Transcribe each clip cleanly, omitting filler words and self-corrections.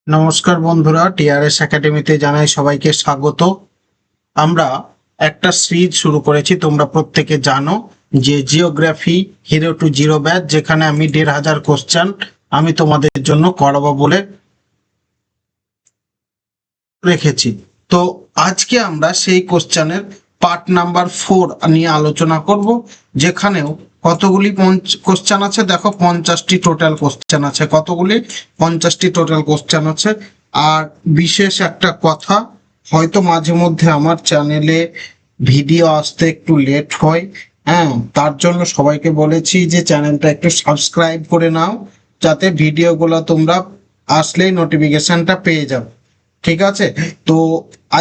নমস্কার বন্ধুরা, টিআরএস একাডেমিতে জানাই সবাইকে স্বাগত। আমরা একটা সিরিজ শুরু করেছি, তোমরা প্রত্যেকে জানো যে geography hero to zero batch, যেখানে আমি ১,৫০০ কোশ্চেন আমি তোমাদের জন্য করাবো বলে রেখেছি। তো আজকে আমরা সেই কোশ্চেনের পার্ট নাম্বার 4 নিয়ে আলোচনা করব, যেখানেও কতগুলি কোশ্চেন আছে দেখো, 50টি টোটাল কোশ্চেন আছে। কতগুলি? 50টি টোটাল কোশ্চেন আছে। আর বিশেষ একটা কথা, হয়তো মাঝে মধ্যে আমার চ্যানেলে ভিডিও আসতে একটু লেট হয়, হ্যাঁ, তার জন্য সবাইকে বলেছি যে চ্যানেলটা একটু সাবস্ক্রাইব করে নাও, যাতে ভিডিওগুলো তোমরা আসলেই নোটিফিকেশনটা পেয়ে যাও। ঠিক আছে? তো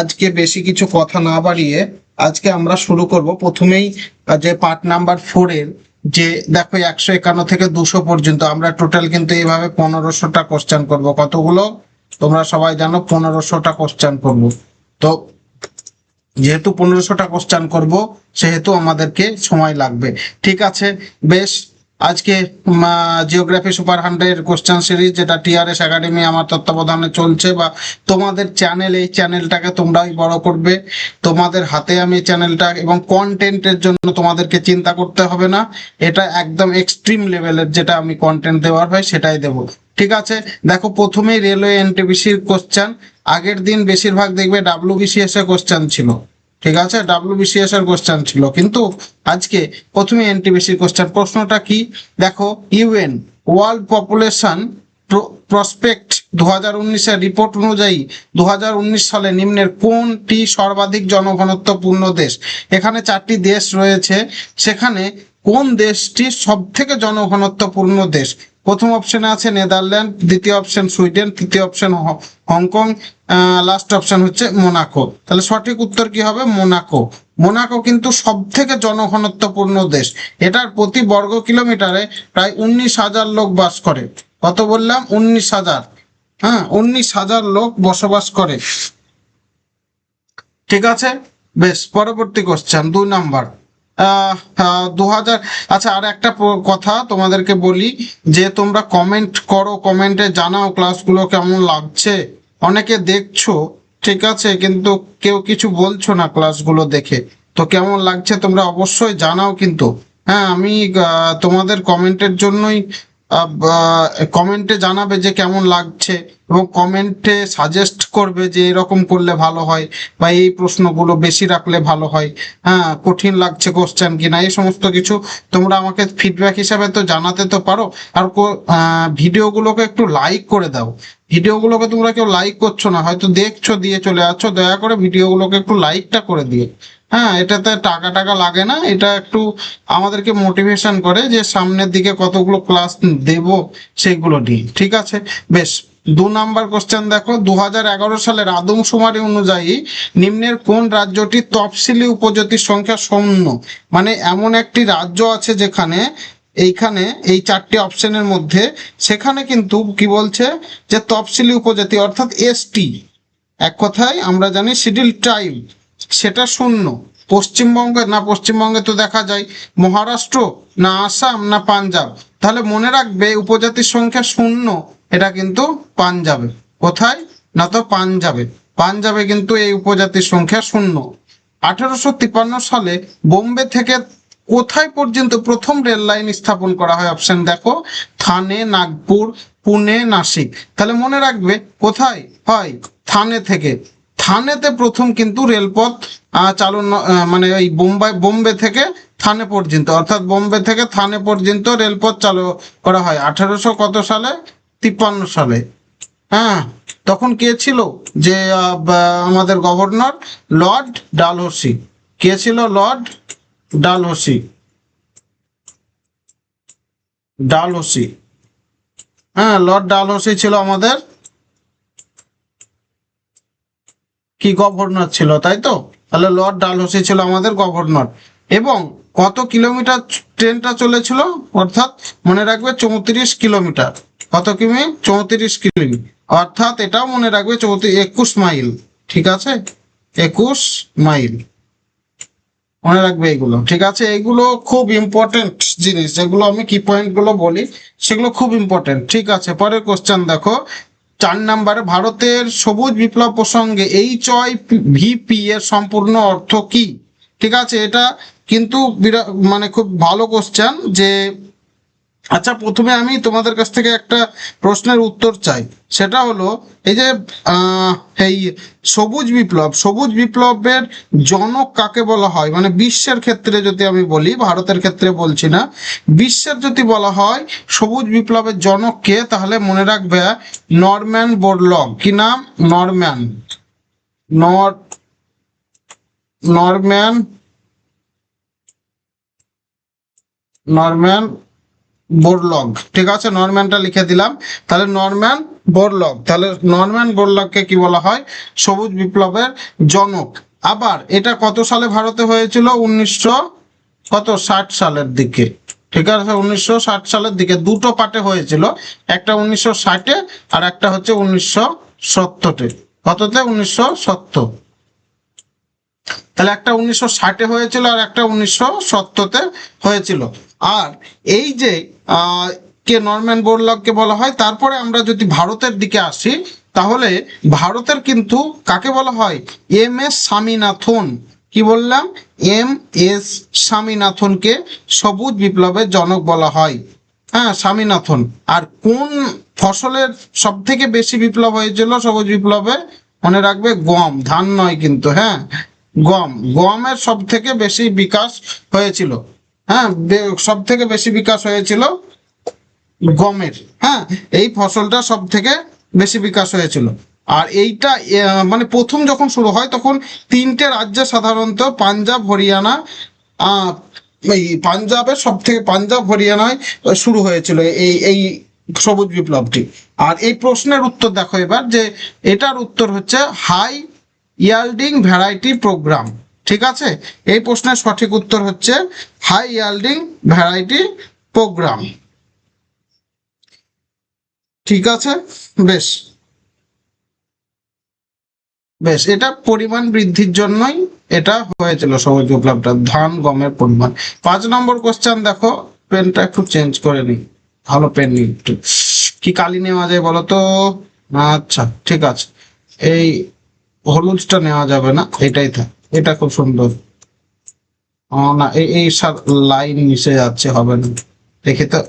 আজকে বেশি কিছু কথা না বাড়িয়ে আজকে আমরা শুরু করব প্রথমেই যে পার্ট নাম্বার 4 এর, যে দেখো 151 থেকে 200 পর্যন্ত আমরা টোটাল কিন্তু এইভাবে 1500টা কোশ্চেন করব। কতগুলো? তোমরা সবাই জানো 1500টা কোশ্চেন করব। তো যেহেতু 1500টা কোশ্চেন করব, সেহেতু আমাদেরকে সময় লাগবে। ঠিক আছে, বেশ। আজকে জিওগ্রাফি সুপার 100 কোশ্চেন সিরিজ, যেটা টিআরএস একাডেমি আমার তত্ত্বাবধানে চলছে, বা তোমাদের চ্যানেল, এই চ্যানেলটাকে তোমরাই বড় করবে, তোমাদের হাতে আমি চ্যানেলটা, এবং কন্টেন্টের জন্য তোমাদেরকে চিন্তা করতে হবে না। এটা একদম এক্সট্রিম লেভেলের যেটা আমি কন্টেন্ট দেওয়ার হয় সেটাই দেব। ঠিক আছে, দেখো প্রথমেই রেলওয়ে এনটিপিসির কোশ্চেন। আগের দিন বেশিরভাগ দেখবে ডাব্লিউবিসিএস এর কোশ্চেন ছিল। ঠিক আছে, ডাব্লিউবিসিএস এর কোশ্চেন ছিল, কিন্তু আজকে প্রথমে এনটিপিসির কোশ্চেন। প্রশ্নটা কি দেখো, UN world population prospect 2019 report অনুযায়ী 2019 সালে নিম্নের কোনটি সর্বাধিক জনঘনত্বপূর্ণ দেশ? এখানে 4টি দেশ রয়েছে, সেখানে কোন দেশটি সব থেকে জনঘনত্বপূর্ণ দেশ? প্রথম অপশনে আছে নেদারল্যান্ড, দ্বিতীয় অপশন সুইডেন, তৃতীয় অপশন হংকং, লাস্ট অপশন হচ্ছে মোনাকো। তাহলে সঠিক উত্তর কি হবে? মোনাকো। মোনাকো কিন্তু সব থেকে জনঘনত্বপূর্ণ দেশ। এটার প্রতি বর্গ কিলোমিটারে প্রায় 19,000 লোক বাস করে। কত বললাম? 19,000। হ্যাঁ, 19,000 লোক বসবাস করে। ঠিক আছে, বেশ। পরবর্তী কোশ্চেন 2 নাম্বার। 2000। আচ্ছা, আর একটা কথা তোমাদেরকে বলি, যে তোমরা কমেন্ট করো, কমেন্টে জানাও ক্লাসগুলো কেমন লাগছে। অনেকে দেখছো, ঠিক আছে, কিন্তু কেউ কিছু বলছো না ক্লাসগুলো দেখে। তো কেমন লাগছে তোমরা অবশ্যই জানাও কিন্তু। হ্যাঁ, আমি তোমাদের কমেন্টের জন্যই, কমেন্টে জানাবে যে কেমন লাগছে, এবং কমেন্টে সাজেস্ট করবে যে এরকম করলে ভালো হয়, বা এই প্রশ্নগুলো বেশি রাখলে ভালো হয়, হ্যাঁ, কঠিন লাগছে কোশ্চেন কিনা, এই সমস্ত কিছু তোমরা আমাকে ফিডব্যাক হিসাবে তো জানাতে তো পারো। আর ভিডিওগুলোকে একটু লাইক করে দাও। ভিডিওগুলোকে তোমরা কেউ লাইক করছো না, হয়তো দেখছো দিয়ে চলে যাচ্ছ। দয়া করে ভিডিওগুলোকে একটু লাইকটা করে দিও। হ্যাঁ, এটাতে টাকা টাকা লাগে না, এটা একটু আমাদেরকে মোটিভেশন করে যে সামনের দিকে কতগুলো ক্লাস দেব সেগুলো নিয়ে। ঠিক আছে, বেশ। 2 নাম্বার কোশ্চেন দেখো, 2011 সালের আদমশুমারি অনুযায়ী নিম্নের কোন রাজ্যটি তফসিলি উপজাতির সংখ্যা শূন্য? মানে এমন একটি রাজ্য আছে যেখানে, এইখানে এই 4টি অপশনের মধ্যে, সেখানে কিন্তু কি বলছে, যে তফসিলি উপজাতি অর্থাৎ এসটি, এক কথায় আমরা জানি শিডিউল ট্রাইব, সেটা শূন্য। পশ্চিমবঙ্গে না, পশ্চিমবঙ্গে তো দেখা যায় মহারাষ্ট্র, না আসাম, না পাঞ্জাব। তাহলে মনে রাখবে উপজাতির সংখ্যা শূন্য, এটা কিন্তু পাঞ্জাবে। কোথায়? না তো পাঞ্জাবে। পাঞ্জাবে কিন্তু এই উপজাতির সংখ্যা শূন্য। 1853 সালে বোম্বে থেকে কোথায় পর্যন্ত প্রথম রেল লাইন স্থাপন করা হয়? অপশন দেখো, থানে, নাগপুর, পুনে, নাসিক। তাহলে মনে রাখবে কোথায় হয়? থানে থেকে। থানেতে প্রথম কিন্তু রেলপথ চালু, মানে ওই বোম্বে থেকে থানে পর্যন্ত, অর্থাৎ বোম্বে থেকে থানে পর্যন্ত রেলপথ চালু করা হয় 1800 কত সালে? 53 সালে। হ্যাঁ, তখন কে ছিল যে আমাদের গভর্নর? লর্ড ডালহৌসি। কে ছিল? লর্ড ডালহৌসি। ডালহৌসি। হ্যাঁ, লর্ড ডালহৌসি ছিল আমাদের কি গভর্নর ছিল, তাই তো? তাহলে লর্ড ডালহৌসি ছিল আমাদের গভর্নর। এবং কত কিলোমিটার ট্রেনটা চলেছিল? অর্থাৎ মনে রাখবে 34 কিলোমিটার। কত কিমি? 34 কিমি। অর্থাৎ এটাও মনে রাখবে 21 মাইল। ঠিক আছে, 21 মাইল। মনে রাখবে এগুলো। ঠিক আছে, এগুলো খুব ইম্পর্টেন্ট জিনিস, যেগুলো আমি কি পয়েন্ট গুলো বলি সেগুলো খুব ইম্পর্টেন্ট। ঠিক আছে, পরের কোশ্চেন দেখো, 4 নম্বরে ভারতের সবুজ বিপ্লব প্রসঙ্গে HYVP এর সম্পূর্ণ অর্থ কি? ঠিক আছে, এটা কিন্তু মানে খুব ভালো কোশ্চেন। যে আচ্ছা, প্রথমে আমি তোমাদের কাছ থেকে একটা প্রশ্নের উত্তর চাই। সেটা হলো এই যে এই সবুজ বিপ্লবের জনক কাকে বলা হয়? মানে বিশ্বের ক্ষেত্রে যদি আমি বলি, ভারতের ক্ষেত্রে বলছি না, বিশ্বের যদি বলা হয় সবুজ বিপ্লবের জনক কে, তাহলে মনে রাখবে নরম্যান বোরলগ। কি নাম? Norman Norman Borlaug. ঠিক আছে, নরম্যানটা লিখে দিলাম। তাহলে নরম্যান বোরলগ, তাহলে নরম্যান বোরলগকে কি বলা হয়? সবুজ বিপ্লবের জনক। আবার এটা কত সালে ভারতে হয়েছিল? 1960 সালের দিকে। ঠিক আছে, 1960 সালের দিকে দুটো পার্টে হয়েছিল, একটা 1960-এ আর একটা হচ্ছে 1970-এ। কততে? 1970। তাহলে একটা 1960-এ হয়েছিল আর একটা 1970-তে হয়েছিল। আর এই যে কে নরম্যান বোরলগকে বলা হয়। তারপরে আমরা যদি ভারতের দিকে আসি, তাহলে ভারতের কিন্তু কাকে বলা হয়? MS স্বামীনাথন। কি বললাম? MS স্বামীনাথনকে সবুজ বিপ্লবের জনক বলা হয়। হ্যাঁ, স্বামীনাথন। আর কোন ফসলের সব থেকে বেশি বিপ্লব হয়েছিল সবুজ বিপ্লবে? মনে রাখবে, গম, ধান নয় কিন্তু। হ্যাঁ, গমের সব থেকে বেশি বিকাশ হয়েছিল। হ্যাঁ, সব থেকে বেশি বিকাশ হয়েছিল গমের। হ্যাঁ, এই ফসলটা সব থেকে বেশি বিকাশ হয়েছিল। আর এইটা মানে প্রথম যখন শুরু হয় তখন 3টে রাজ্যে, সাধারণত পাঞ্জাব, হরিয়ানা, এই পাঞ্জাবের সব থেকে, পাঞ্জাব হরিয়ানায় শুরু হয়েছিল এই এই সবুজ বিপ্লবটি। আর এই প্রশ্নের উত্তর দেখো এবার, যে এটার উত্তর হচ্ছে হাই ইয়াল্ডিং ভ্যারাইটি প্রোগ্রাম। ঠিক আছে, এই প্রশ্নের সঠিক উত্তর হচ্ছে হাই ইয়াল্ডিং ভ্যারাইটি প্রোগ্রাম। ঠিক আছে, বেশ বেশ এটা পরিমাণ বৃদ্ধির জন্যই এটা হয়েছিল সবুজ বিপ্লবটা, ধান গমের পরিমাণ। 5 নম্বর কোশ্চেন দেখো, পেনটা একটু চেঞ্জ করে নিই, ভালো পেন নিই একটু। কি কালি নেওয়া যায় বলো তো? আচ্ছা, ঠিক আছে, এই হলুদটা নেওয়া যাবে না, এটাই থাক। এটা খুব সুন্দর। না, এই লাইন মিশে যাচ্ছে, হবে না, দেখি তো।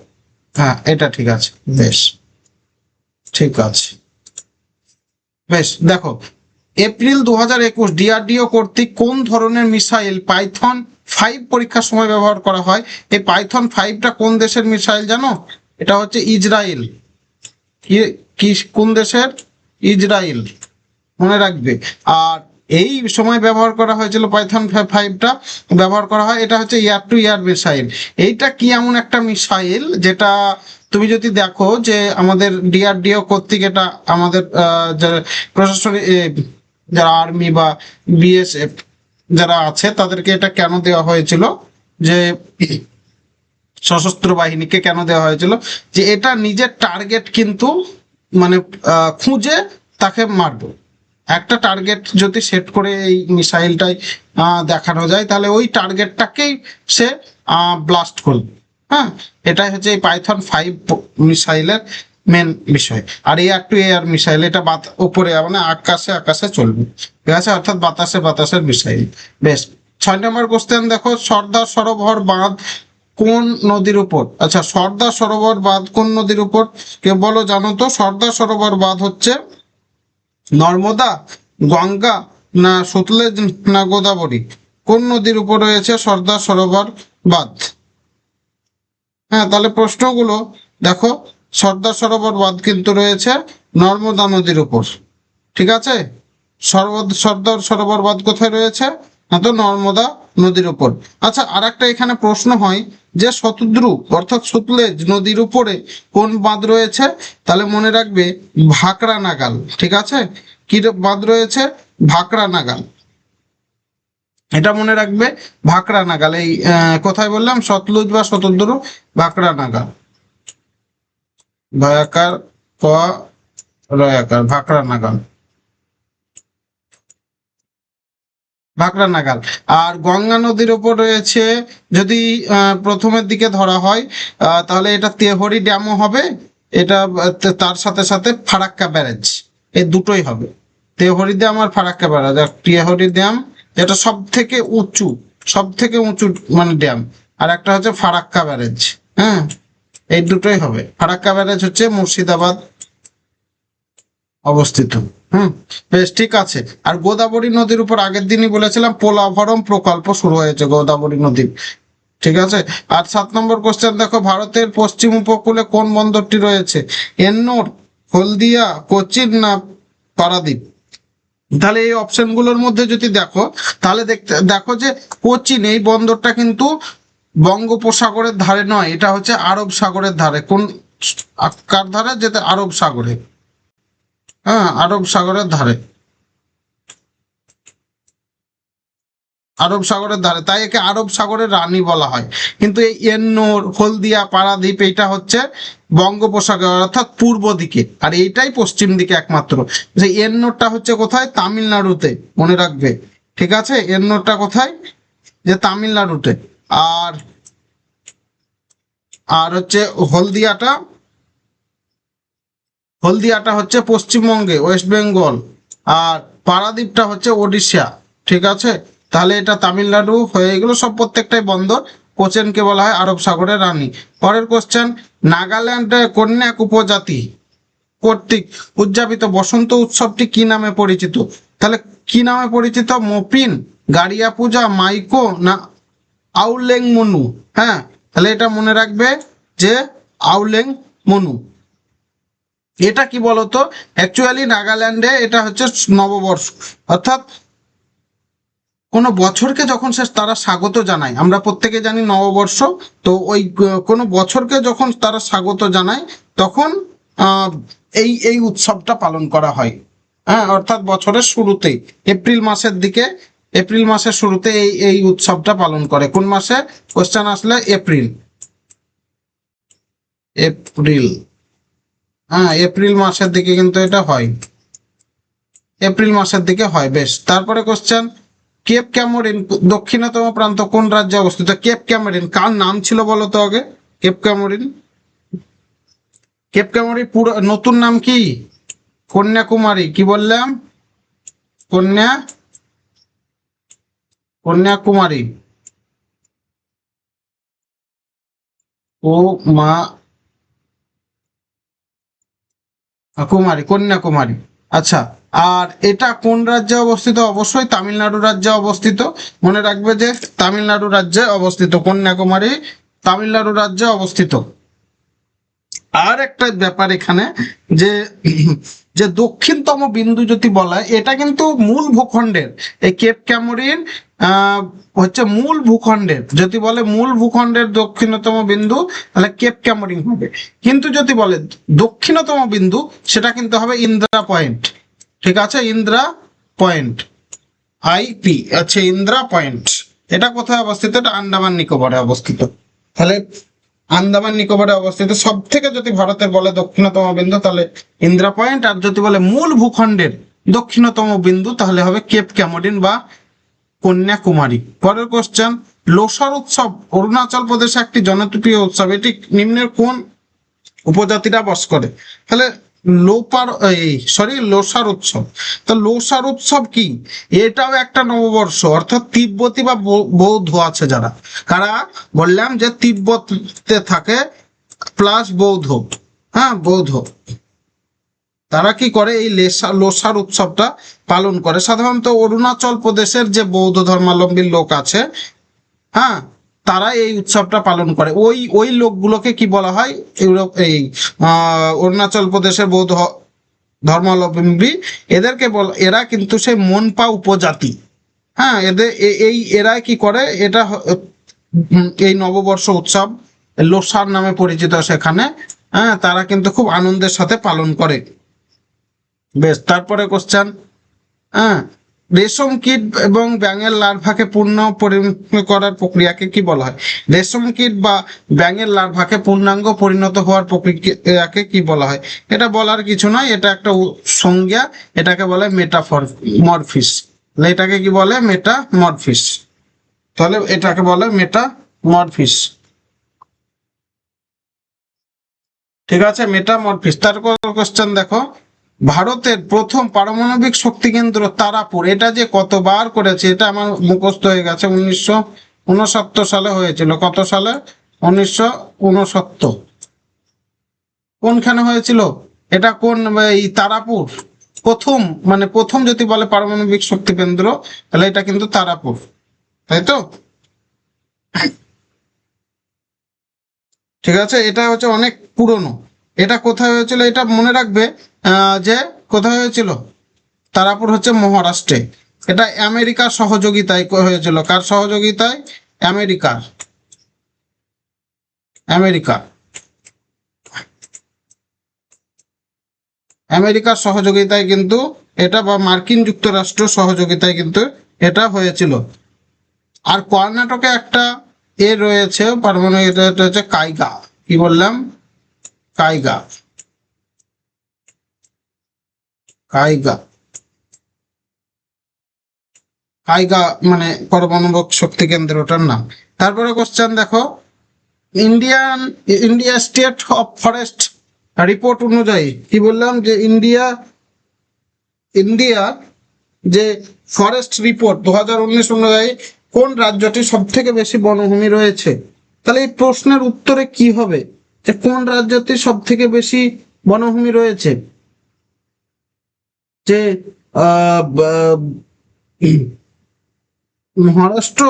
হ্যাঁ, এটা ঠিক আছে, বেশ ঠিক আছে। বেশ, দেখো, এপ্রিল 2021 DRDO কর্তৃক কোন ধরনের মিসাইল পাইথন 5 পরীক্ষার সময় ব্যবহার করা হয়? এই পাইথন 5টা কোন দেশের মিসাইল জানো? এটা হচ্ছে ইসরায়েল। কি কোন দেশের? ইসরায়েল, মনে রাখবে। আর এই সময় ব্যবহার করা হয়েছিল পাইথন 5টা ব্যবহার করা হয়, এটা হচ্ছে এয়ার টু এয়ার মিসাইল। এইটা কি এমন একটা মিসাইল যেটা তুমি যদি দেখো যে আমাদের DRDO কর্তৃক এটা আমাদের প্রশাসনিক যারা আর্মি বা BSF যারা আছে তাদেরকে এটা কেন দেওয়া হয়েছিল, যে সশস্ত্র বাহিনীকে কেন দেওয়া হয়েছিল, যে এটা নিজের টার্গেট কিন্তু মানে খুঁজে তাকে মারবে। একটা টার্গেট যদি সেট করে এই মিসাইলটাই দেখানো যায়, তাহলে ওই টার্গেটটাকেই সে ব্লাস্ট করবে। হ্যাঁ, এটাই হচ্ছে এই পাইথন 5 মিসাইলের মেন বিষয়। আর এয়ার টু এয়ার মিসাইল, এটা উপরে মানে আকাশে চলবে। ঠিক আছে, অর্থাৎ বাতাসের মিসাইল। বেশ, 6 নম্বর কোশ্চেন দেখো, সর্দার সরোবর বাঁধ কোন নদীর উপর? আচ্ছা, সর্দার সরোবর বাঁধ কোন নদীর উপর কে বলো জানো তো? সর্দার সরোবর বাঁধ হচ্ছে নর্মদা, গঙ্গা, না সতলেজ, না গোদাবরী? কোন নদীর উপর রয়েছে সর্দার সরোবর বাঁধ? হ্যাঁ, তাহলে প্রশ্নগুলো দেখো, সর্দার সরোবর বাঁধ কিন্তু রয়েছে নর্মদা নদীর উপর। ঠিক আছে, সর্দার সরোবর বাঁধ কোথায় রয়েছে? না তো নর্মদা নদীর উপর। আচ্ছা, আর একটা এখানে প্রশ্ন হয় যে শতদ্রু অর্থাৎ সতলেজ নদীর উপরে কোন বাঁধ রয়েছে? তাহলে মনে রাখবে ভাকরা নাগাল। ঠিক আছে, কি বাঁধ রয়েছে? ভাকরা নাগাল, এটা মনে রাখবে, ভাকরা নাগাল। এই কোথায় বললাম? সতলুজ বা শতদ্রু, ভাকরা নাগাল, ভয়াকার ক রয়াকার, ভাকরা নাগাল, ভাকরা নাগাল। আর গঙ্গা নদীর উপর রয়েছে, যদি প্রথমের দিকে ধরা হয় তাহলে এটা তেহরি ড্যামও হবে, এটা তার সাথে সাথে ফারাক্কা ব্যারেজ, এই দুটোই হবে। তেহরি ড্যাম আর ফারাক্কা ব্যারেজ। আর তেহরি ড্যাম যেটা সব থেকে উঁচু মানে ড্যাম, আর একটা হচ্ছে ফারাক্কা ব্যারেজ। হ্যাঁ, এই দুটোই হবে। ফারাক্কা ব্যারেজ হচ্ছে মুর্শিদাবাদ অবস্থিত। হুম, বেশ ঠিক আছে। আর গোদাবরী নদীর উপর আগের দিনই বলেছিলাম পোলাভরম প্রকল্প শুরু হয়েছে গোদাবরী নদীর। ঠিক আছে। আর 7 নম্বর কোশ্চেন দেখো, ভারতের পশ্চিম উপকূলে কোন বন্দরটি রয়েছে? এন্নোর, হলদিয়া, কোচিন না পারাদ্বীপ? তাহলে এই অপশনগুলোর মধ্যে যদি দেখো, তাহলে দেখো যে কোচিন এই বন্দরটা কিন্তু বঙ্গোপসাগরের ধারে নয়, এটা হচ্ছে আরব সাগরের ধারে। কোন কার ধারে? যেতে আরব সাগরে। হ্যাঁ, আরব সাগরের ধারে, আরব সাগরের ধারে, তাই একে আরব সাগরের রানী বলা হয়। কিন্তু এই এন্নোর, হলদিয়া, পারাদ্বীপ এইটা হচ্ছে বঙ্গোপসাগর অর্থাৎ পূর্ব দিকে, আর এইটাই পশ্চিম দিকে একমাত্র। যে এন্নোরটা হচ্ছে কোথায়? তামিলনাড়ুতে, মনে রাখবে। ঠিক আছে, এন্নোরটা কোথায়? যে তামিলনাড়ুতে। আর আর হচ্ছে হলদিয়াটা, হলদিয়াটা হচ্ছে পশ্চিমবঙ্গে, ওয়েস্ট বেঙ্গল। আর পারাদ্বীপটা হচ্ছে ওড়িশা। ঠিক আছে, তাহলে এটা তামিলনাড়ু হয়ে গেল। সব প্রত্যেকটাই বন্দর। কোচেনকে বলা হয় আরব সাগরের রানী। পরের কোশ্চেন, নাগাল্যান্ড কন্যাক উপজাতি কর্তৃক উদযাপিত বসন্ত উৎসবটি কি নামে পরিচিত? তাহলে কি নামে পরিচিত? মপিন, গাড়িয়া পূজা, মাইকো না আউলেং মনু? হ্যাঁ, তাহলে এটা মনে রাখবে যে আউলেং মনু। এটা কি বলতো? অ্যাকচুয়ালি নাগাল্যান্ডে এটা হচ্ছে নববর্ষ, অর্থাৎ কোনো বছরকে যখন তারা স্বাগত জানায়, আমরা প্রত্যেকে জানি নববর্ষ। তো ওই কোনো বছরকে যখন তারা স্বাগত জানায়, তখন আহ, এই এই উৎসবটা পালন করা হয়। হ্যাঁ, অর্থাৎ বছরের শুরুতেই, এপ্রিল মাসের দিকে, এপ্রিল মাসের শুরুতে এই এই উৎসবটা পালন করে। কোন মাসে? কোশ্চেন আসলে এপ্রিল, এপ্রিল। হ্যাঁ, এপ্রিল মাসের দিকে কিন্তু এটা হয়, এপ্রিল মাসের দিকে হয়। বেশ, তারপরে কোশ্চেন, কেপ ক্যামোরিন দক্ষিণতম প্রান্ত কোন রাজ্যে অবস্থিত? কেপ ক্যামোরিন কার নাম ছিল বলো তো আগে? কেপ ক্যামোরিন, কেপ ক্যামোরিন পুরো নতুন নাম কি? কন্যাকুমারী। কি বললাম? কন্যা কন্যাকুমারী, ও মা কুমারী, কন্যাকুমারী। আচ্ছা, আর এটা কোন রাজ্যে অবস্থিত? অবশ্যই তামিলনাড়ু রাজ্যে অবস্থিত। মনে রাখবে যে তামিলনাড়ু রাজ্যে অবস্থিত কন্যাকুমারী, তামিলনাড়ু রাজ্যে অবস্থিত। আর একটা ব্যাপার এখানে, যে যে দক্ষিণতম বিন্দু যদি বলা হয়, এটা কিন্তু মূল ভূখণ্ডের, এই কেপ ক্যামোরিন হচ্ছে মূল ভূখণ্ডের। যদি বলে মূল ভূখণ্ডের দক্ষিণতম বিন্দু, তাহলে কেপ ক্যামোরিন হবে। কিন্তু যদি বলে দক্ষিণতম বিন্দু, সেটা কিন্তু হবে ইন্দ্রা পয়েন্ট। ঠিক আছে, ইন্দ্রা পয়েন্ট, আইপি। আচ্ছা, ইন্দ্রা পয়েন্ট এটা কোথায় অবস্থিত? এটা আন্দামান নিকোবরে অবস্থিত। তাহলে আন্দামান নিকোবরে অবস্থিত। সব থেকে যদি ভারতের বলে দক্ষিণতম বিন্দু, তাহলে ইন্দ্রা পয়েন্ট। আর যদি বলে মূল ভূখণ্ডের দক্ষিণতম বিন্দু, তাহলে হবে কেপ ক্যামোরিন বা কন্যাকুমারী। পরের কোশ্চেন, লোসার উৎসব অরুণাচল প্রদেশে একটি জনপ্রিয় উৎসব, এটি নিম্নের কোন উপজাতিরা বাস করে? তাহলে লোসার উৎসব। তা লোসার উৎসব কি? এটাও একটা নববর্ষ, অর্থাৎ তিব্বতী বা বৌদ্ধ আছে যারা, কারা বললাম যে তিব্বতে থাকে প্লাস বৌদ্ধ। হ্যাঁ, বৌদ্ধ, তারা কি করে? এই লোসার উৎসবটা পালন করে। সাধারণত অরুণাচল প্রদেশের যে বৌদ্ধ ধর্মাবলম্বী লোক আছে, হ্যাঁ, তারা এই উৎসবটা পালন করে। ওই ওই লোকগুলোকে কি বলা হয়? এই অরুণাচল প্রদেশের বৌদ্ধ ধর্মাবলম্বী, এদেরকে এরা কিন্তু সেই মনপা উপজাতি। হ্যাঁ, এদের এই এরা কি করে? এটা এই নববর্ষ উৎসব লোসার নামে পরিচিত সেখানে। হ্যাঁ, তারা কিন্তু খুব আনন্দের সাথে পালন করে। বেশ, তারপরে কোশ্চেন, হ্যাঁ, রেশম কীট এবং ব্যাঙের লার্ভাকে পূর্ণ পরিণত করার প্রক্রিয়াকে কি বলা হয়? রেশম কীট বা ব্যাঙের লার্ভাকে পূর্ণাঙ্গ পরিণত হওয়ার প্রক্রিয়াকে কি বলা হয়? এটা বলার কিছু নয়, এটা একটা সংজ্ঞা। এটাকে বলে মেটামরফিস। এটাকে কি বলে? মেটামরফিস। তাহলে এটাকে বলে মেটামরফিস। ঠিক আছে, মেটামরফিস। তার কোশ্চেন দেখো, ভারতের প্রথম পারমাণবিক শক্তি কেন্দ্র তারাপুর, এটা যে কতবার করেছে এটা আমার মুখস্থ হয়ে গেছে। 1969 সালে হয়েছিল। কত সালে? 1969। কোনখানে হয়েছিল এটা? কোন এই তারাপুর প্রথম, মানে প্রথম যদি বলে পারমাণবিক শক্তি কেন্দ্র, তাহলে এটা কিন্তু তারাপুর, তাই তো? ঠিক আছে, এটা হচ্ছে অনেক পুরনো। এটা কোথায় হয়েছিল এটা মনে রাখবে, যে কোথায় হয়েছিল? তারাপুর হচ্ছে মহারাষ্ট্রে। এটা আমেরিকার সহযোগিতায় হয়েছিল। কার সহযোগিতায়? আমেরিকার। আমেরিকা আমেরিকার সহযোগিতায় কিন্তু এটা, বা মার্কিন যুক্তরাষ্ট্র সহযোগিতায় কিন্তু এটা হয়েছিল। আর কর্ণাটকে একটা রয়েছে পারমাণবিক, এটা হচ্ছে কাইগা। কি বললাম? কাইগা। কাইগা কাইগা মানে পারমাণবিক শক্তি কেন্দ্রটার নাম। তারপরে কোশ্চেন দেখো, India state of forest report অনুযায়ী, কি বললাম, যে ইন্ডিয়া যে ফরেস্ট রিপোর্ট 2019 অনুযায়ী কোন রাজ্যটি সব থেকে বেশি বনভূমি রয়েছে? তাহলে এই প্রশ্নের উত্তরে কি হবে, যে কোন রাজ্যটি সব থেকে বেশি বনভূমি রয়েছে? যে মহারাষ্ট্র,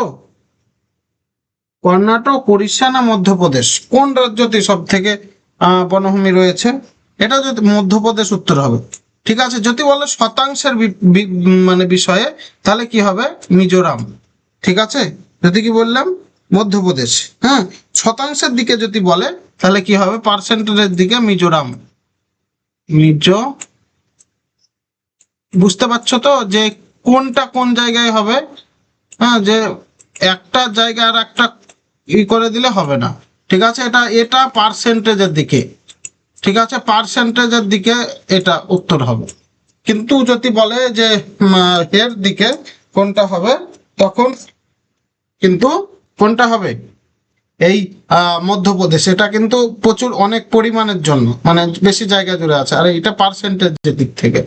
কর্ণাটক, উড়িষ্যা না মধ্যপ্রদেশ? কোন রাজ্যতে সব থেকে বনভূমি রয়েছে? এটা যদি মধ্যপ্রদেশ উত্তর হবে। ঠিক আছে, যদি বলে শতাংশের মানে বিষয়ে, তাহলে কি হবে? মিজোরাম। ঠিক আছে, যদি কি বললাম? মধ্যপ্রদেশ। হ্যাঁ, শতাংশের দিকে যদি বলে তাহলে কি হবে? পার্সেন্টেজের দিকে মিজোরাম। মিজো, বুঝতে পারছো তো যে কোনটা কোন জায়গায় হবে? হ্যাঁ, যে একটা জায়গা আর একটা করে দিলে হবে না। ঠিক আছে, এটা এটা পার্সেন্টেজের দিকে। ঠিক আছে, পার্সেন্টেজের দিকে এটা উত্তর হবে। কিন্তু যদি বলে যে এর দিকে কোনটা হবে, তখন কিন্তু কোনটা হবে? এই মধ্যপ্রদেশ। এটা কিন্তু প্রচুর, অনেক পরিমাণের জন্য, মানে বেশি জায়গা জুড়ে আছে, আর এটা পার্সেন্টেজের দিক থেকে।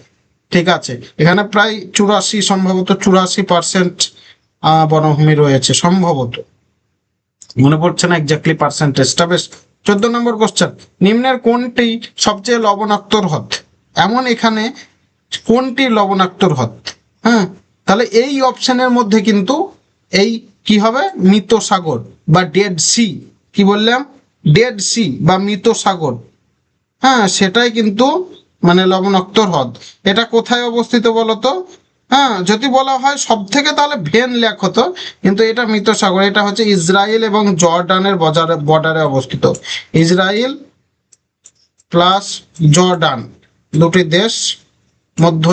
ঠিক আছে, এখানে প্রায় 84, সম্ভবত 84% বনভূমি রয়েছে সম্ভবত, মনে পড়ছে না এক্স্যাক্টলি পার্সেন্টেজটা। বেশ। 14 নম্বর কোশ্চেন, নিম্নের কোনটি সবচেয়ে লবণাক্ত হ্রদ? এমন এখানে কোনটি লবণাক্ত হ্রদ? হ্যাঁ, তাহলে এই অপশনের মধ্যে কিন্তু এই কি হবে? মৃত সাগর বা ডেড সি। কি বললাম? ডেড সি বা মৃত সাগর। হ্যাঁ, সেটাই কিন্তু মানে লবণাক্ত হ্রদ। এটা কোথায় অবস্থিত বলতো? হ্যাঁ, যদি বলা হয় সব থেকে, তাহলে ভেন লেক হতো, কিন্তু এটা মৃত সাগর। এটা হচ্ছে ইসরায়েল এবং জর্ডানের বর্ডারে অবস্থিত। ইসরায়েল প্লাস জর্ডান, দুটি দেশ মধ্য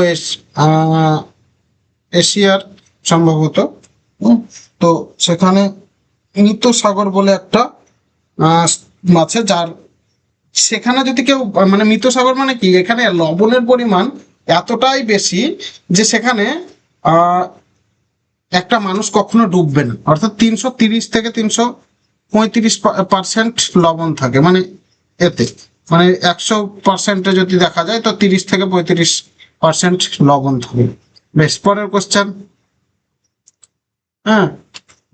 এশিয়ার সম্ভবত। তো সেখানে মৃত সাগর বলে একটা আছে, যার সেখানে যদি কেউ, মানে মৃত সাগর মানে কি, এখানে লবণের পরিমাণ এতটাই বেশি যে সেখানে একটা মানুষ কখনো ডুববে না। অর্থাৎ 330 থেকে 335% লবণ থাকে, মানে এতে, মানে 100%-এ যদি দেখা যায় তো 30 থেকে 35% লবণ থাকে। বেশ, পরের কোশ্চেন। হ্যাঁ,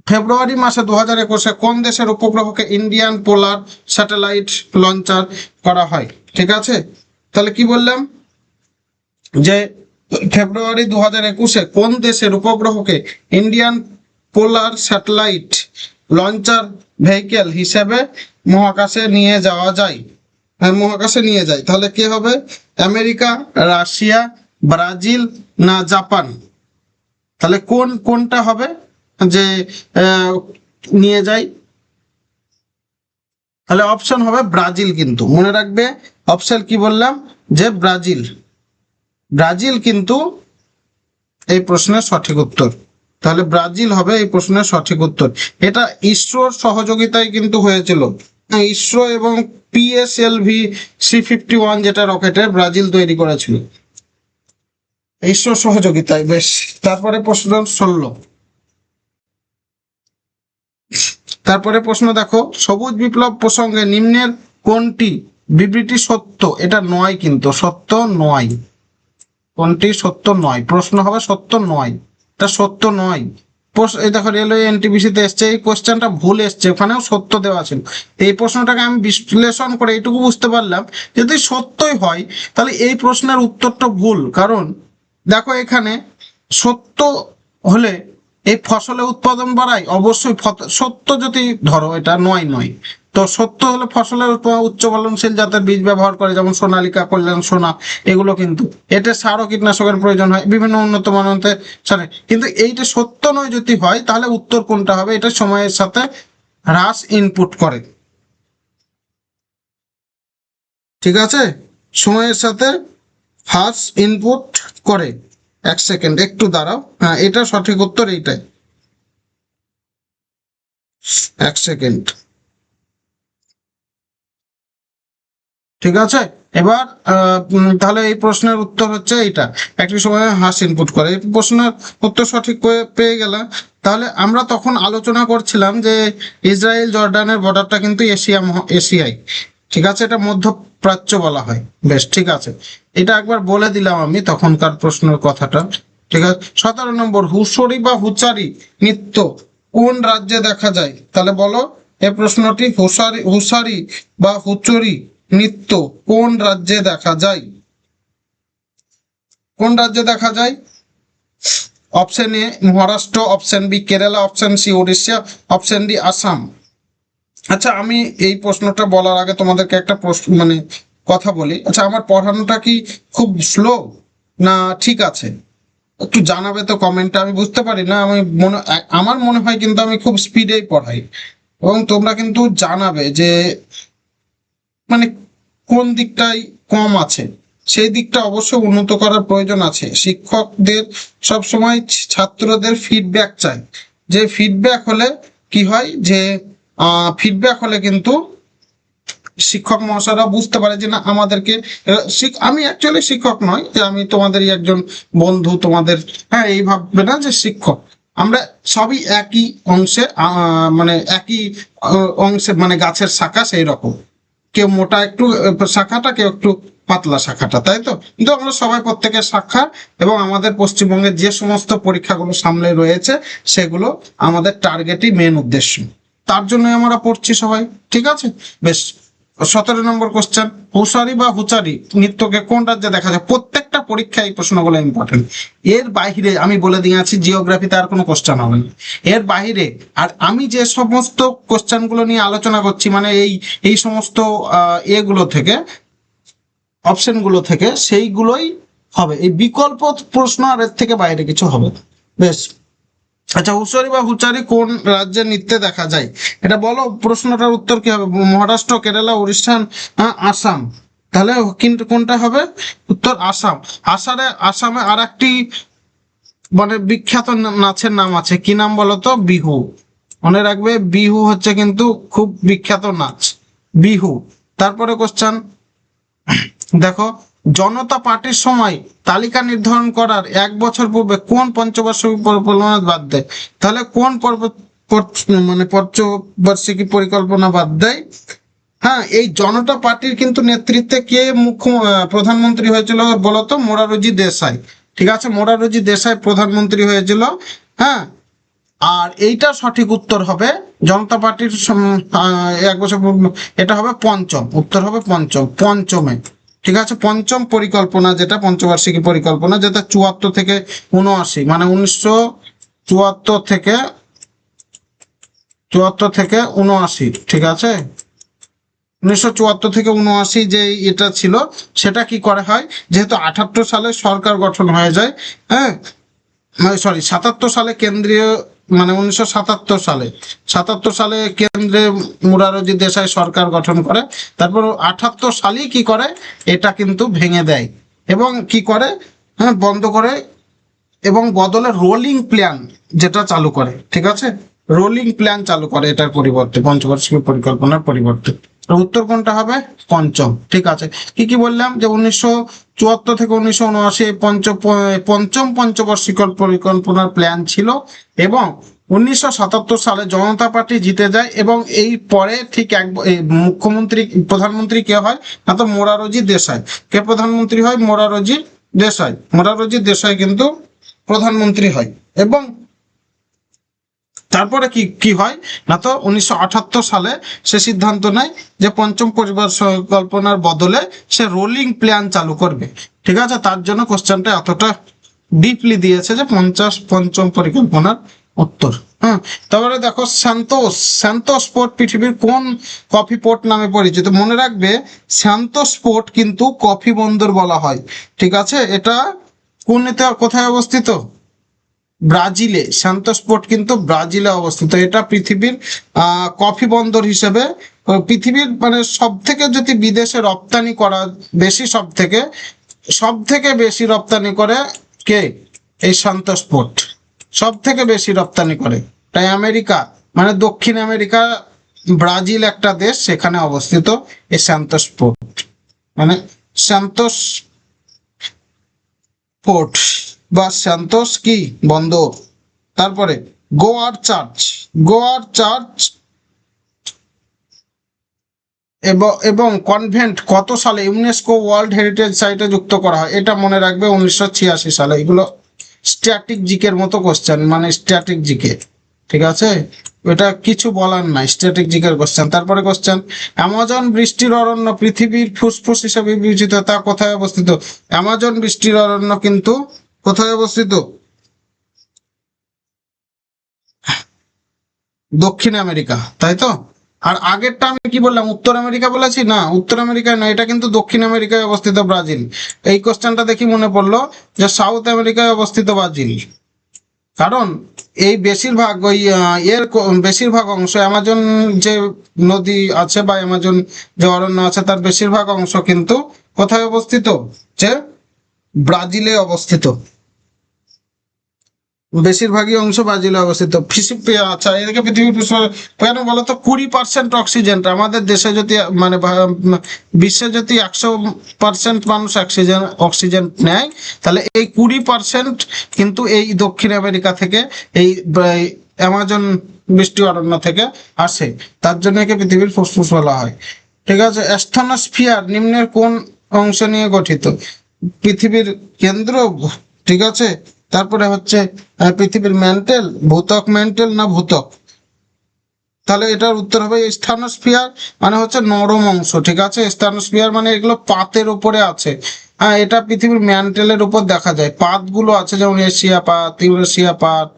ফেব্রুয়ারি মাসে 2021-এ কোন দেশের উপগ্রহকে ইন্ডিয়ান পোলার স্যাটেলাইট লঞ্চার করা হয়? ঠিক আছে, তাহলে কি বললাম, যে ফেব্রুয়ারি 2021-এ কোন দেশের উপগ্রহকে Indian Polar Satellite Launcher Vehicle হিসেবে মহাকাশে নিয়ে যাওয়া যায়? হ্যাঁ, মহাকাশে নিয়ে যায়। তাহলে কে হবে? আমেরিকা, রাশিয়া, ব্রাজিল না জাপান? তাহলে কোনটা হবে যে নিয়ে যায়? তাহলে অপশন হবে ব্রাজিল। কিন্তু মনে রাখবে, অপশন কি বললাম, যে ব্রাজিল। ব্রাজিল কিন্তু এই প্রশ্নের সঠিক উত্তর। তাহলে ব্রাজিল হবে এই প্রশ্নের সঠিক উত্তর। এটা ইসরোর সহযোগিতায় কিন্তু হয়েছিল। ইসরো এবং PSLV-C51 যেটা রকেটের, ব্রাজিল তৈরি করেছিল ইসরোর সহযোগিতায়। বেশ, তারপরে প্রশ্ন 16। তারপরে প্রশ্ন দেখো, সবুজ বিপ্লব প্রসঙ্গে নিম্নের কোনটি বিবৃতি সত্য, এটা নয় কিন্তু, সত্য নয়। কোনটি সত্য নয়? প্রশ্ন হবে সত্য নয়, এটা সত্য নয়। এই দেখো রেলওয়ে এনটিপিসি তে এসছে, এই কোশ্চেনটা ভুল এসছে, ওখানেও সত্য দেওয়া ছিল। এই প্রশ্নটাকে আমি বিশ্লেষণ করে এইটুকু বুঝতে পারলাম, যদি সত্যই হয় তাহলে এই প্রশ্নের উত্তরটা ভুল। কারণ দেখো এখানে সত্য হলে এই ফসলের উৎপাদন বাড়ায়, অবশ্যই সত্য যদি ধরো এটা নয় নয়, তো সত্য হলে ফসলের উচ্চ ফলনশীল জাতের বীজ ব্যবহার করে, যেমন সোনালিকা, কল্যাণ সোনা, এগুলো কিন্তু এতে সার ও কীটনাশকের প্রয়োজন হয়, বিভিন্ন উন্নত মানের সারে। কিন্তু এইটা সত্য নয় যদি হয় তাহলে উত্তর কোনটা হবে? এটা সময়ের সাথে হ্রাস ইনপুট করে, ঠিক আছে, সময়ের সাথে হ্রাস ইনপুট করে। এক সেকেন্ড একটু দাঁড়াও, হ্যাঁ এটা সঠিক উত্তর, এইটাই। এক সেকেন্ড, ঠিক আছে। এবার তাহলে এই প্রশ্নের উত্তর হচ্ছে এইটা, একটি সময়ে হ্রাস ইনপুট করে। এই প্রশ্নের উত্তর সঠিক পেয়ে গেলাম। তাহলে আমরা তখন আলোচনা করছিলাম যে ইসরায়েল জর্ডানের বর্ডারটা কিন্তু এশিয়ায়, ঠিক আছে, এটা মধ্যপ্রাচ্য বলা হয়। বেশ, ঠিক আছে, এটা একবার বলে দিলাম আমি তখনকার প্রশ্নের কথাটা, ঠিক আছে। 17 নম্বর, হুঁশরি বা হুচারি নৃত্য কোন রাজ্যে দেখা যায়? তাহলে বলো এই প্রশ্নটি, হুঁশারি বা হুচরি নৃত্য কোন রাজ্যে দেখা যায়? কোন রাজ্যে দেখা যায়? Option A Maharashtra, option B Kerala, option C Odisha, option D Assam. আচ্ছা, আমি এই প্রশ্নটা বলার আগে তোমাদেরকে একটা প্রশ্ন কথা বলি। আচ্ছা, আমার পড়ানোটা কি খুব স্লো না ঠিক আছে? একটু জানাবে তো কমেন্টে, আমি বুঝতে পারি না। আমার মনে হয় কিন্তু আমি খুব স্পিডেই পড়াই, এবং তোমরা কিন্তু জানাবে যে মানে কোন দিকটাই কম আছে, সেই দিকটা অবশ্যই উন্নত করার প্রয়োজন আছে। শিক্ষকদের সবসময় ছাত্রদের ফিডব্যাক চাই, যে ফিডব্যাক হলে কি হয়, যে ফিডব্যাক হলে কিন্তু শিক্ষক মহাশয়রা বুঝতে পারে যে না আমাদেরকে, আমি অ্যাকচুয়ালি শিক্ষক নয়, যে আমি তোমাদেরই একজন বন্ধু, তোমাদের, হ্যাঁ এই ভাববে না যে শিক্ষক। আমরা সবই একই অংশে, একই অংশে, গাছের শাখা সেই রকম, কেউ মোটা একটু শাখাটা, কেউ একটু পাতলা শাখাটা, তাই তো? কিন্তু আমরা সবাই প্রত্যেকের শাখা, এবং আমাদের পশ্চিমবঙ্গের যে সমস্ত পরীক্ষাগুলো সামনে রয়েছে সেগুলো আমাদের টার্গেটই মেন উদ্দেশ্য, তার জন্য আমরা পড়ছি সবাই, ঠিক আছে। বেশ, 17 নম্বর কোশ্চেন, হুঁশারি বা হুচারি নৃত্যকে কোন রাজ্যে দেখা যায়? প্রত্যেকটা পরীক্ষায় এই প্রশ্নগুলো ইম্পর্টেন্ট। এর বাইরে আমি বলে দিয়েছি, জিওগ্রাফিতে আর কোনো কোশ্চেন হবে না এর বাইরে। আর আমি যে সমস্ত কোশ্চেনগুলো নিয়ে আলোচনা করছি, এই সমস্ত এগুলো থেকে, অপশনগুলো থেকে, সেইগুলোই হবে। এই বিকল্প প্রশ্ন আর এর থেকে বাইরে কিছু হবে না। বেশ, আচ্ছা, হুঁশারি বা হুচারি কোন রাজ্যে নৃত্যে দেখা যায়? এটা বলো, প্রশ্নটার উত্তর কি হবে? মহারাষ্ট্র, কেরালা, উড়িষ্যা, আসাম। তাহলে কিন্তু কোনটা হবে? উত্তর আসাম। আসামে আর একটি বিখ্যাত নাচের নাম আছে, কি নাম বলতো? বিহু। মনে রাখবে, বিহু হচ্ছে কিন্তু খুব বিখ্যাত নাচ, বিহু। তারপরে কোশ্চেন দেখো, জনতা পার্টির সময় তালিকা নির্ধারণ করার 1 বছর পূর্বে কোন পঞ্চবার্ষিকী পরিকল্পনা বাদ দেয়? তাহলে কোন পঞ্চবার্ষিকী পরিকল্পনা বাদ দেয়? হ্যাঁ, এই জনতা পার্টির কিন্তু নেতৃত্বে কে প্রধানমন্ত্রী হয়েছিল বলতো? মোরারজি দেশাই, ঠিক আছে, মোরারজি দেশাই প্রধানমন্ত্রী হয়েছিল। হ্যাঁ, আর এইটা সঠিক উত্তর হবে জনতা পার্টির 1 বছর, এটা হবে পঞ্চম, উত্তর হবে পঞ্চমে, ঠিক আছে। পঞ্চম পরিকল্পনা, যেটা পঞ্চবার্ষিকী পরিকল্পনা, যেটা 74 থেকে 79, 1974 থেকে 79, ঠিক আছে, 1974 থেকে 79 যে এটা ছিল, সেটা কি করা হয়, যেহেতু 78 সালে সরকার গঠন হয়ে যায়, হ্যাঁ, সরি 77 সালে কেন্দ্রীয়, 1977 সালে কেন্দ্রে মোরারজি দেশাই সরকার গঠন করে। তারপর 78 সালেই কি করে, এটা কিন্তু ভেঙে দেয়, এবং কি করে, হ্যাঁ, বন্ধ করে, এবং বদলে রোলিং প্ল্যান যেটা চালু করে, ঠিক আছে, রোলিং প্ল্যান চালু করে এটার পরিবর্তে, পঞ্চবার্ষিকী পরিকল্পনার পরিবর্তে। উত্তর কোনটা হবে? পঞ্চম, ঠিক আছে। কি কি বললাম, যে 1974 থেকে 1979 পঞ্চম পঞ্চবার্ষিক পরিকল্পনার প্ল্যান ছিল, এবং 1977 সালে জনতা পার্টি জিতে যায় এবং এই পরে ঠিক এই প্রধানমন্ত্রী কে হয় না, তো মোরারজি দেশাই। কে প্রধানমন্ত্রী হয়? মোরারজি দেশাই। মোরারজি দেশাই কিন্তু প্রধানমন্ত্রী হয়। এবং তারপরে কি কি হয় না, তো 1978 সালে সে সিদ্ধান্ত নেয় যে পঞ্চম পরিকল্পনার বদলে সে রোলিং প্ল্যান চালু করবে। ঠিক আছে, তার জন্য কোশ্চেনটা এতটা ডিপলি দিয়েছে যে পঞ্চম পরিকল্পনার উত্তর। হ্যাঁ, তারপরে দেখো স্যান্তোস পোর্ট পৃথিবীর কোন কফি পোর্ট নামে পরিচিত? মনে রাখবে স্যান্তোস পোর্ট কিন্তু কফি বন্দর বলা হয়। ঠিক আছে, এটা কোথায় অবস্থিত? ব্রাজিলে। স্যান্তোস পোর্ট কিন্তু ব্রাজিলে অবস্থিত। এটা পৃথিবীর কফি বন্দর হিসেবে, পৃথিবীর মানে সব থেকে যদি বিদেশে রপ্তানি করা বেশি, সব থেকে বেশি রপ্তানি করে কে? এই সান্তোস পোর্ট সব থেকে বেশি রপ্তানি করে। তাই আমেরিকা মানে দক্ষিণ আমেরিকা, ব্রাজিল একটা দেশ, সেখানে অবস্থিত এই সান্তোস পোর্ট, মানে সান্তোস পোর্ট বা সান্তোস কি বন্দর। তারপরে গোয়ার চার্চ এবং কনভেন্ট কত সালে ইউনেস্কো ওয়ার্ল্ড হেরিটেজ সাইটে যুক্ত করা হয়? এটা মনে রাখবে 1986 সালে। এগুলো স্ট্যাটিক জিকের মতো কোশ্চেন, মানে স্ট্যাটিক জিকে। ঠিক আছে, এটা কিছু বলার নাই, স্ট্যাটিক জিকের কোশ্চেন। তারপরে কোশ্চেন, অ্যামাজন বৃষ্টির অরণ্য পৃথিবীর ফুসফুস হিসেবে বিবেচিত, তা কোথায় অবস্থিত? অ্যামাজন বৃষ্টির অরণ্য কিন্তু কোথায় অবস্থিত? দক্ষিণ আমেরিকা, তাই তো? আর আগেরটা আমি কি বললাম, উত্তর আমেরিকা বলেছি না? উত্তর আমেরিকায় না, এটা কিন্তু দক্ষিণ আমেরিকায় অবস্থিত ব্রাজিল। এই কোশ্চেনটা দেখি মনে পড়লো যে সাউথ আমেরিকায় অবস্থিত ব্রাজিল, কারণ এই বেশিরভাগ বেশিরভাগ অংশ অ্যামাজন যে নদী আছে বা অ্যামাজন যে অরণ্য আছে তার বেশিরভাগ অংশ কিন্তু কোথায় অবস্থিত? যে ব্রাজিলে অবস্থিত। বেশিরভাগই অংশ ব্রাজিলে অবস্থিত। আচ্ছা, এদিকে পৃথিবীর কেন বলতো 20% অক্সিজেনটা আমাদের দেশে যদি মানে বিশ্বে যদি 100% মানুষ অক্সিজেন নেয়, তাহলে এই 20% কিন্তু এই দক্ষিণ আমেরিকা থেকে, এই অ্যামাজন বৃষ্টি অরণ্য থেকে আসে। তার জন্য একে পৃথিবীর ফুসফুস বলা হয়। ঠিক আছে, অ্যাস্ট্রোস্ফিয়ার নিম্নের কোন অংশ নিয়ে গঠিত? পৃথিবীর কেন্দ্র। ঠিক আছে, তারপরে হচ্ছে পৃথিবীর ম্যান্টেল না ভূত্বক? তাহলে এটার উত্তর হবে স্থানোস্ফিয়ার, মানে হচ্ছে নরম অংশ। ঠিক আছে, স্থানোস্ফিয়ার মানে এগুলো পাতের উপরে আছে। হ্যাঁ, এটা পৃথিবীর ম্যান্টেলের উপর দেখা যায়। পাতগুলো আছে যেমন এশিয়া পাত, ইউরেশিয়া পাত,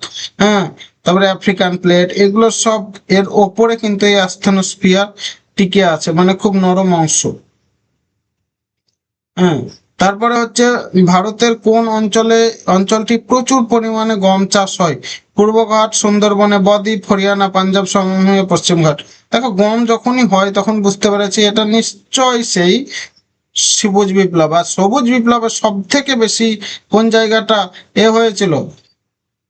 হ্যাঁ, তারপরে আফ্রিকান প্লেট, এগুলো সব এর ওপরে কিন্তু এই স্থানোস্ফিয়ার টিকে আছে, মানে খুব নরম অংশ। হ্যাঁ, তারপরে হচ্ছে ভারতের কোন অঞ্চলটি প্রচুর পরিমাণে গম চাষ হয়? পূর্বঘাট, সুন্দরবনে, বদ্বীপ, হরিয়ানা, পাঞ্জাব সমভূমি, পশ্চিমঘাট। দেখো, গম যখনই হয় তখন বুঝতে পেরেছি এটা নিশ্চয় সেই সবুজ বিপ্লব। আর সবুজ বিপ্লবের সব থেকে বেশি কোন জায়গাটা হয়েছিল,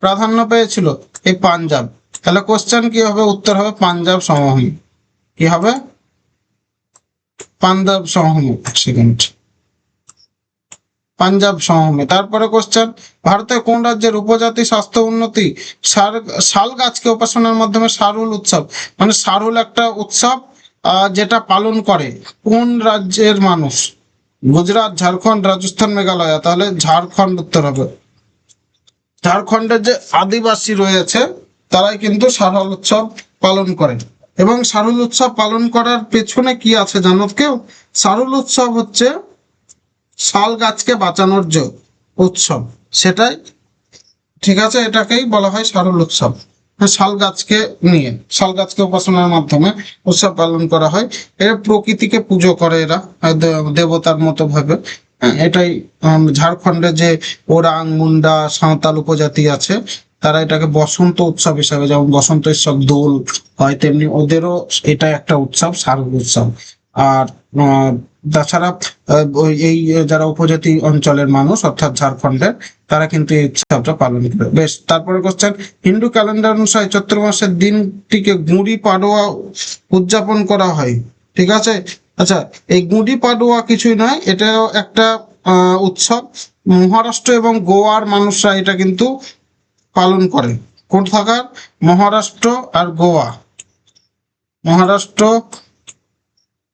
প্রাধান্য পেয়েছিল? এই পাঞ্জাব। তাহলে কোশ্চেন কি হবে? উত্তর হবে পাঞ্জাব সমভূমি। কি হবে? পাঞ্জাব সমভূমি। সেকেন্ড, পাঞ্জাব সমভূমি। তারপরে কোশ্চেন, ভারতের কোন রাজ্যের উপজাতি স্বাস্থ্য উন্নতি শাল গাছকে উপাসনার মাধ্যমে সারহুল উৎসব, মানে সারহুল একটা উৎসব যেটা পালন করে কোন রাজ্যের মানুষ? গুজরাট, ঝাড়খণ্ড, রাজস্থান, মেঘালয়। তাহলে ঝাড়খণ্ড উত্তর হবে। ঝাড়খণ্ডের যে আদিবাসী রয়েছে তারাই কিন্তু সারহুল উৎসব পালন করে। এবং সারহুল উৎসব পালন করার পেছনে কি আছে জানো কেউ? সারহুল উৎসব হচ্ছে শাল গাছকে বাঁচানোর যে উৎসব, সেটাই। ঠিক আছে, এটাকেই বলা হয় শারুল উৎসব। শাল গাছকে উপাসনার মাধ্যমে উৎসব পালন করা হয়। এরা প্রকৃতিকে পুজো করে, এরা দেবতার মতো ভাবে। এটাই ঝাড়খণ্ডে যে ওরাং, মুন্ডা, সাঁওতাল উপজাতি আছে, তারা এটাকে বসন্ত উৎসব হিসাবে, যেমন বসন্ত উৎসব দোল হয়, তেমনি ওদেরও এটা একটা উৎসব, শারদ উৎসব। আর তাছাড়া এই যারা উপজাতি অঞ্চলের মানুষ অর্থাৎ ঝাড়খণ্ডের, তারা কিন্তু এই উৎসবটা পালন করে। বেশ, তারপরে কোশ্চেন, হিন্দু ক্যালেন্ডার অনুসারে চৈত্র মাসের দিনটিকে গুড়ি পাডোয়া উদযাপন করা হয়। ঠিক আছে, আচ্ছা, এই গুড়ি পাডোয়া কিছুই নয়, এটাও একটা উৎসব। মহারাষ্ট্র এবং গোয়ার মানুষরা এটা কিন্তু পালন করে। কোথাকার? মহারাষ্ট্র আর গোয়া, মহারাষ্ট্র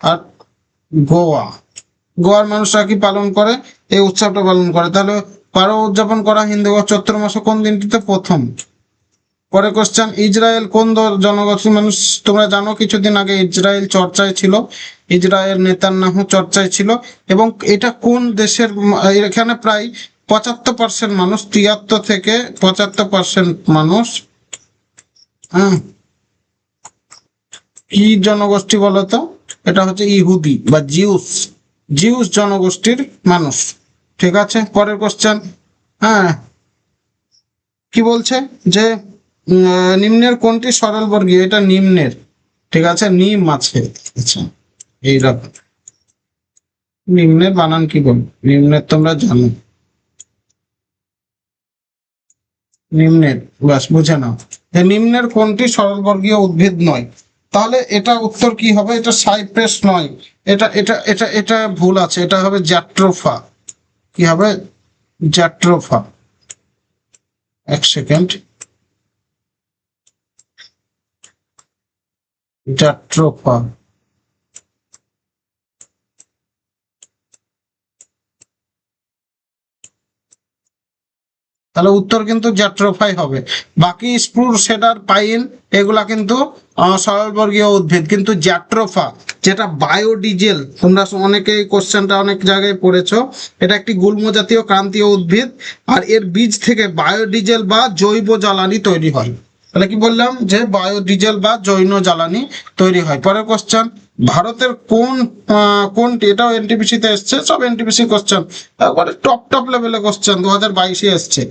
আর গোয়া। গোয়ার মানুষরা কি পালন করে? এই উৎসবটা পালন করে। তাহলে পারো উদযাপন করা হিন্দু চৈত্র মাসে কোন দিনটিতে প্রথম? পরে কোশ্চেন, ইসরায়েল কোন জনগোষ্ঠীর মানুষ? তোমরা জানো কিছুদিন আগে ইসরায়েল চর্চায় ছিল, ইসরায়েল নেতান্যাহু চর্চায় ছিল। এবং এটা কোন দেশের? এখানে প্রায় 75% মানুষ, 73 থেকে 75% মানুষ কি জনগোষ্ঠী বলতো? এটা হচ্ছে ইহুদি বা জিউস, জিউস জনগোষ্ঠীর মানুষ। ঠিক আছে, পরের কোশ্চেন। হ্যাঁ, কি বলছে যে নিম্নের কোনটি সরল বর্গীয়? এটা নিম্নের, ঠিক আছে, নিম আছে। আচ্ছা, এইরকম নিম্নের বানান কি বল? নিম্নের তোমরা জানো, নিম্নের, বাস বুঝে নাও যে নিম্নের কোনটি সরলবর্গীয় উদ্ভিদ নয়। তাহলে এটা উত্তর কি হবে? এটা সাইপ্রেস নয়, এটা এটা এটা এটা ভুল আছে, এটা হবে জ্যাট্রোফা। কি হবে? জ্যাট্রোফা। এক সেকেন্ড, জ্যাট্রোফা। তাহলে উত্তর কিন্তু জ্যাট্রোফাই হবে। বাকি স্প্রুস, সেডার, পাইন এগুলা কিন্তু সরলবর্গীয় উদ্ভিদ, কিন্তু জ্যাট্রোফা যেটা বায়োডিজেল, তোমরা অনেকেই কোশ্চেনটা অনেক জায়গায় পড়েছো, এটা একটি গুল্ম জাতীয় ক্রান্তীয় উদ্ভিদ, আর এর বীজ থেকে বায়োডিজেল বা জৈব জ্বালানি তৈরি হয়। তাহলে কি বললাম? যে বায়োডিজেল বা জৈব জ্বালানি তৈরি হয়। পরের কোশ্চেন, ভারতের কোনটি? এটাও এনটিপিসি তে এসছে, সব এনটিপিসি কোশ্চেন, একবারে টপ টপ লেভেলে কোশ্চেন 2022-এ এসছে।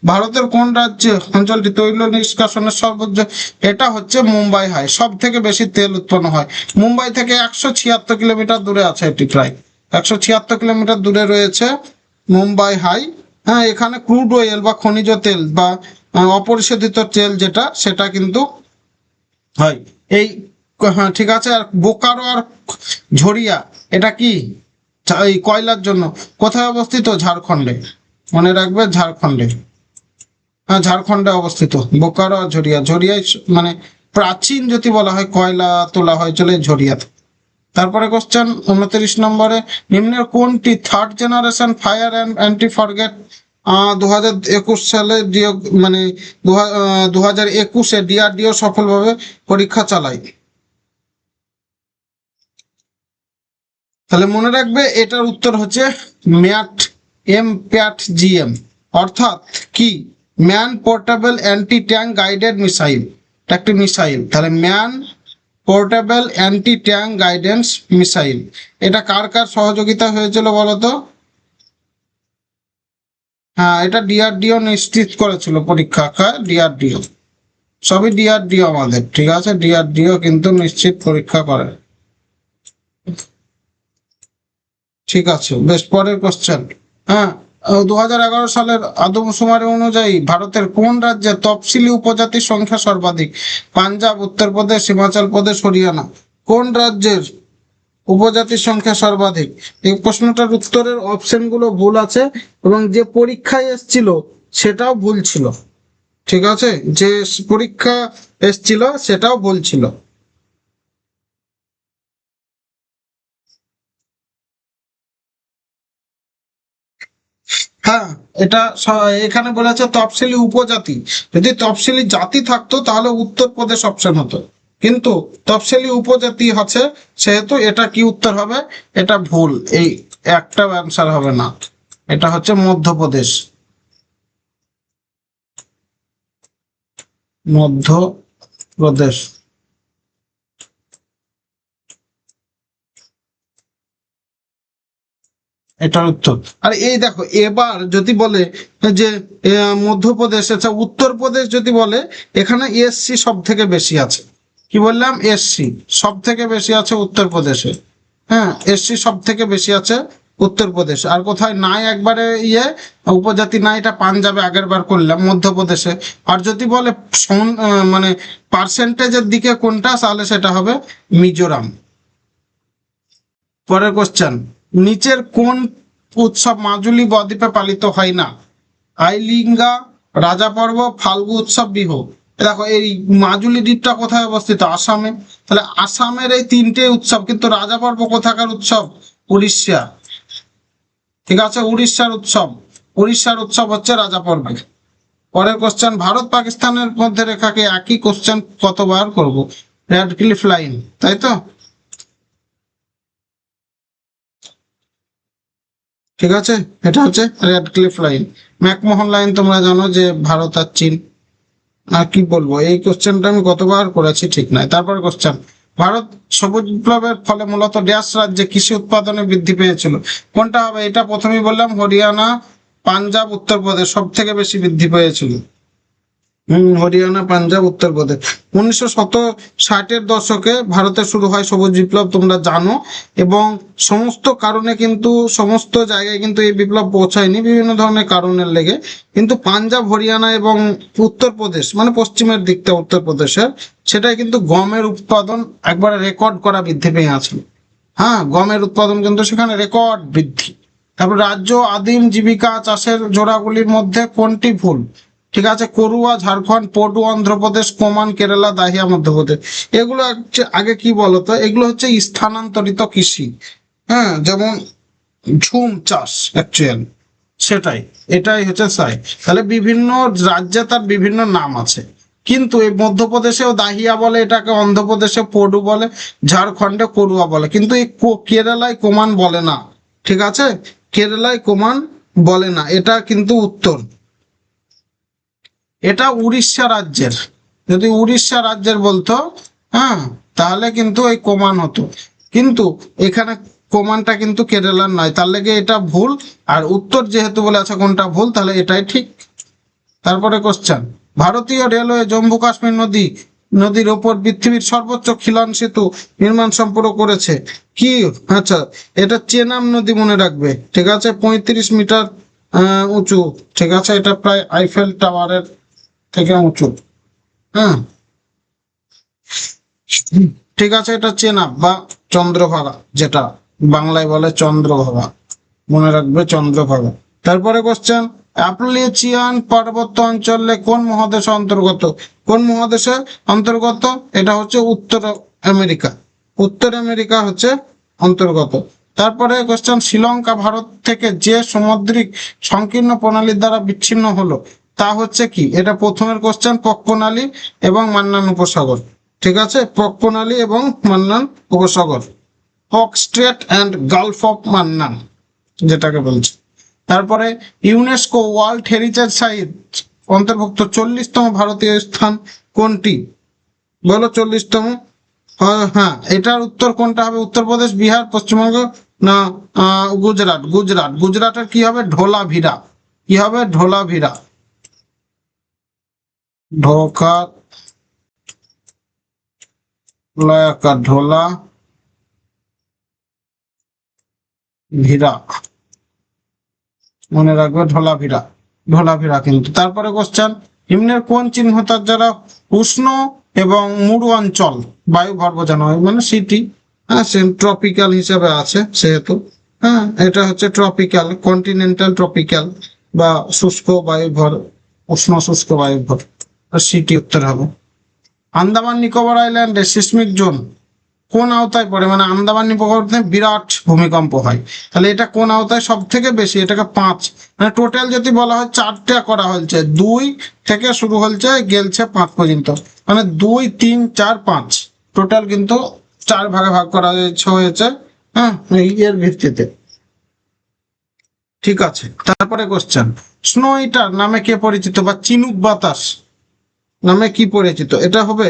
ভারতের কোন রাজ্যে অঞ্চলটি তৈল নিষ্কাশনের সর্বোচ্চ? এটা হচ্ছে মুম্বাই হাই, সব থেকে বেশি তেল উৎপন্ন হয়। মুম্বাই থেকে 176 কিলোমিটার দূরে আছে এটি, প্রায় 176 কিলোমিটার দূরে রয়েছে মুম্বাই হাই। হ্যাঁ, এখানে ক্রুড অয়েল বা খনিজ তেল বা অপরিশোধিত তেল যেটা, সেটা কিন্তু হয় এই। হ্যাঁ, ঠিক আছে। আর বোকারো আর ঝরিয়া এটা কি? এই কয়লার জন্য। কোথায় অবস্থিত? ঝাড়খণ্ডে, মনে রাখবে, ঝাড়খণ্ডে। হ্যাঁ, ঝাড়খণ্ডে অবস্থিত বোকারো আর ঝরিয়া। ঝরিয়ায় মানে প্রাচীন যদি বলা হয় কয়লা তোলা হয় চলে ঝরিয়াতে। তারপরে কোশ্চেন 29 নম্বরে, নিম্নের কোনটি third generation fire and anti forget? 2021 সালে মানে 2021-এ ডিআরডিও সফলভাবে পরীক্ষা চালায়। তাহলে মনে রাখবে এটার উত্তর হচ্ছে ম্যাট, প্যাট জিএম, অর্থাৎ কি? Man portable anti tank guided missile, এটা একটি মিসাইল। তাহলে man portable anti tank guidance missile, এটা কার কার সহযোগিতা হয়েছিল বলতো? হ্যাঁ, এটা ডিআরডিও নিশ্চিত করেছিল পরীক্ষা, ডিআরডিও, সবই ডিআরডিও আমাদের, ঠিক আছে, ডিআরডিও কিন্তু নিশ্চিত পরীক্ষা করে। ঠিক আছে, বেশ, পরের কোশ্চেন। হ্যাঁ, 2011 সালের আদমশুমারি অনুযায়ী ভারতের কোন রাজ্যে তফসিলি উপজাতির সংখ্যা সর্বাধিক? পাঞ্জাব, উত্তরপ্রদেশ, হিমাচল প্রদেশ, হরিয়ানা। কোন রাজ্যের উপজাতির সংখ্যা সর্বাধিক? এই প্রশ্নটার উত্তরের অপশনগুলো ভুল আছে, এবং যে পরীক্ষায় এসছিল সেটাও ভুল ছিল। ঠিক আছে, যে পরীক্ষা এসছিল সেটাও ভুল ছিল। হ্যাঁ, এটা এখানে বলেছে তফসিলি উপজাতি। যদি তফসিলি জাতি থাকতো তাহলে উত্তরপ্রদেশ অপশন হতো, কিন্তু তফসিলি উপজাতি আছে, সেহেতু এটা কি উত্তর হবে? এটা ভুল, এই একটা অ্যান্সার হবে না, এটা হচ্ছে মধ্যপ্রদেশ, মধ্যপ্রদেশ। এটার উত্তর। আর এই দেখো, এবার যদি বলে যে মধ্যপ্রদেশ, আচ্ছা উত্তরপ্রদেশ যদি বলে, এখানে এসসি সব থেকে বেশি আছে। কি বললাম? এসসি সব থেকে বেশি আছে উত্তরপ্রদেশে। হ্যাঁ, এসসি সব থেকে বেশি আছে উত্তরপ্রদেশ। আর কোথায় নাই একবারে উপজাতি নাই, এটা পাঞ্জাবে আগের বার করলাম, মধ্যপ্রদেশে। আর যদি বলে মানে পার্সেন্টেজের দিকে কোনটা, তাহলে সেটা হবে মিজোরাম। পরের কোশ্চেন, নিচের কোন উৎসব মাজুলি বদ্বীপে পালিত হয় না? আইলিঙ্গা, রাজা পর্ব, ফাল্গু উৎসব, বিহু। দেখো এই মাজুলি দ্বীপটা কোথায় অবস্থিত? আসামে। তাহলে আসামের এই তিনটে উৎসব, কিন্তু রাজা পর্ব কোথাকার উৎসব? উড়িষ্যা। ঠিক আছে, উড়িষ্যার উৎসব। উড়িষ্যার উৎসব হচ্ছে রাজা পর্ব। পরের কোশ্চেন, ভারত পাকিস্তানের মধ্যে রেখাকে একই কোশ্চেন কতবার করব? র্যাডক্লিফ লাইন, তাই তো? ঠিক আছে, এটা হচ্ছে র্যাডক্লিফ লাইন। ম্যাকমোহন লাইন তোমরা জানো যে ভারত আর চীন। আর কি বলবো, এই কোশ্চেনটা আমি কতবার করেছি ঠিক নাই। তারপর কোশ্চেন, ভারত সবুজ বিপ্লবের ফলে মূলত ড্যাশ রাজ্যে কৃষি উৎপাদনে বৃদ্ধি পেয়েছিল? কোনটা হবে? এটা প্রথমেই বললাম, হরিয়ানা, পাঞ্জাব, উত্তরপ্রদেশ সব থেকে বেশি বৃদ্ধি পেয়েছিল। হরিয়ানা, পাঞ্জাব, উত্তরপ্রদেশ। 1960-এর দশকে ভারতে শুরু হয় সবুজ বিপ্লব, তোমরা জানো। এবং সমস্ত কারণে কিন্তু সমস্ত জায়গায় কিন্তু এই বিপ্লব পৌঁছায়নি, বিভিন্ন ধরনের কারণের লেগে। কিন্তু পাঞ্জাব, হরিয়ানা এবং উত্তরপ্রদেশ, মানে পশ্চিমের দিকটা উত্তরপ্রদেশের, সেটাই কিন্তু গমের উৎপাদন একবারে রেকর্ড করা বৃদ্ধি পেয়ে আছে। হ্যাঁ, গমের উৎপাদন কিন্তু সেখানে রেকর্ড বৃদ্ধি। তারপর রাজ্য আদিম জীবিকা চাষের জোড়াগুলির মধ্যে কোনটি ভুল? ঠিক আছে, করুয়া ঝাড়খণ্ড, পডু অন্ধ্রপ্রদেশ, কোমান কেরালা, দাহিয়া মধ্যপ্রদেশ। এগুলো আগে কি বলতো, এগুলো হচ্ছে স্থানান্তরিত কৃষি। হ্যাঁ, যেমন ঝুম চাষ অ্যাকচুয়ালি, সেটাই, এটাই হচ্ছে সাই। তাহলে বিভিন্ন রাজ্যে তার বিভিন্ন নাম আছে, কিন্তু এই মধ্যপ্রদেশেও দাহিয়া বলে, এটাকে অন্ধ্রপ্রদেশে পডু বলে, ঝাড়খণ্ডে করুয়া বলে, কিন্তু এই কেরালায় কোমান বলে না। ঠিক আছে, কেরালায় কোমান বলে না, এটা কিন্তু উত্তর। এটা উড়িষ্যা রাজ্যের, যদি উড়িষ্যা রাজ্যের বলতো, হ্যাঁ, তাহলে কিন্তু এই কোমান হতো। কিন্তু এখানে কোমানটা কিন্তু কেরালার নয়, তার লেগে এটা ভুল। আর উত্তর যেহেতু বলে আছে কোনটা ভুল, তাহলে এটাই ঠিক। তারপরে কোশ্চেন, ভারতীয় রেলওয়ে জম্মু কাশ্মীর নদীর ওপর পৃথিবীর সর্বোচ্চ খিলান সেতু নির্মাণ সম্পূর্ণ করেছে কি? আচ্ছা, এটা চেনাব নদী, মনে রাখবে। ঠিক আছে, 35 মিটার উঁচু। ঠিক আছে, এটা প্রায় আইফেল টাওয়ারের থেকে উঁচু। হ্যাঁ, ঠিক আছে, এটা চেনাব বা চন্দ্রভাগা, যেটা বাংলায় বলে চন্দ্রভাগা, মনে রাখবে চন্দ্রভাগা। তারপরে কোশ্চেন, অ্যাপ্লিচিয়ান পার্বত্য অঞ্চলে কোন মহাদেশে অন্তর্গত? কোন মহাদেশে অন্তর্গত? এটা হচ্ছে উত্তর আমেরিকা। উত্তর আমেরিকা হচ্ছে অন্তর্গত। তারপরে কোশ্চেন, শ্রীলঙ্কা ভারত থেকে যে সামুদ্রিক সংকীর্ণ প্রণালীর দ্বারা বিচ্ছিন্ন হলো তা হচ্ছে কি? এটা প্রথমের কোশ্চেন, পক প্রণালী এবং মান্নান উপসাগর। ঠিক আছে, পক প্রণালী এবং মান্নান উপসাগর, পক straight and Gulf of Mannan যেটাকে বলছে। তারপরে ইউনেস্কো ওয়ার্ল্ড হেরিটেজ সাইট অন্তর্ভুক্ত 40তম ভারতীয় স্থান কোনটি? বলো 40তম। হ্যাঁ, এটার উত্তর কোনটা হবে? উত্তরপ্রদেশ, বিহার, পশ্চিমবঙ্গ, না গুজরাট? গুজরাটের কি হবে? ঢোলাভিরা। কি হবে? ঢোলাভিরা। ঢোকা ঢোলা ভিরা, মনে রাখবে ঢোলাভিরা। ঢোলাভিরা কিন্তু। তারপরে কোশ্চেন, নিম্নের কোন চিহ্ন তার যারা উষ্ণ এবং মরু অঞ্চল বায়ু ভর বোঝানো হয়, মানে সিটি। হ্যাঁ, ট্রপিক্যাল হিসেবে আছে সেহেতু। হ্যাঁ, এটা হচ্ছে ট্রপিক্যাল, কন্টিনেন্টাল ট্রপিক্যাল বা শুষ্ক বায়ুভর, উষ্ণ শুষ্ক বায়ুভর, সিটি উত্তর হবে। আন্দামান নিকোবর আইল্যান্ডে সিসমিক জোন কোন আওতায় পড়ে? মানে আন্দামান নিকোবরে বিরাট ভূমিকম্প হয়, তাহলে এটা কোন আওতায় সব থেকে বেশি? এটাকে 5, মানে টোটাল যদি বলা হয় 4টে করা হয়েছে, 2 থেকে শুরু হয়েছে গেলছে 5 পর্যন্ত, মানে 2, 3, 4, 5, টোটাল কিন্তু 4 ভাগে ভাগ করা হয়েছে। হ্যাঁ, এর ভিত্তিতে। ঠিক আছে, তারপরে কোশ্চেন, স্নো ইটার নামে কে পরিচিত, বা চিনুক বাতাস নামে কি পরিচিত? এটা হবে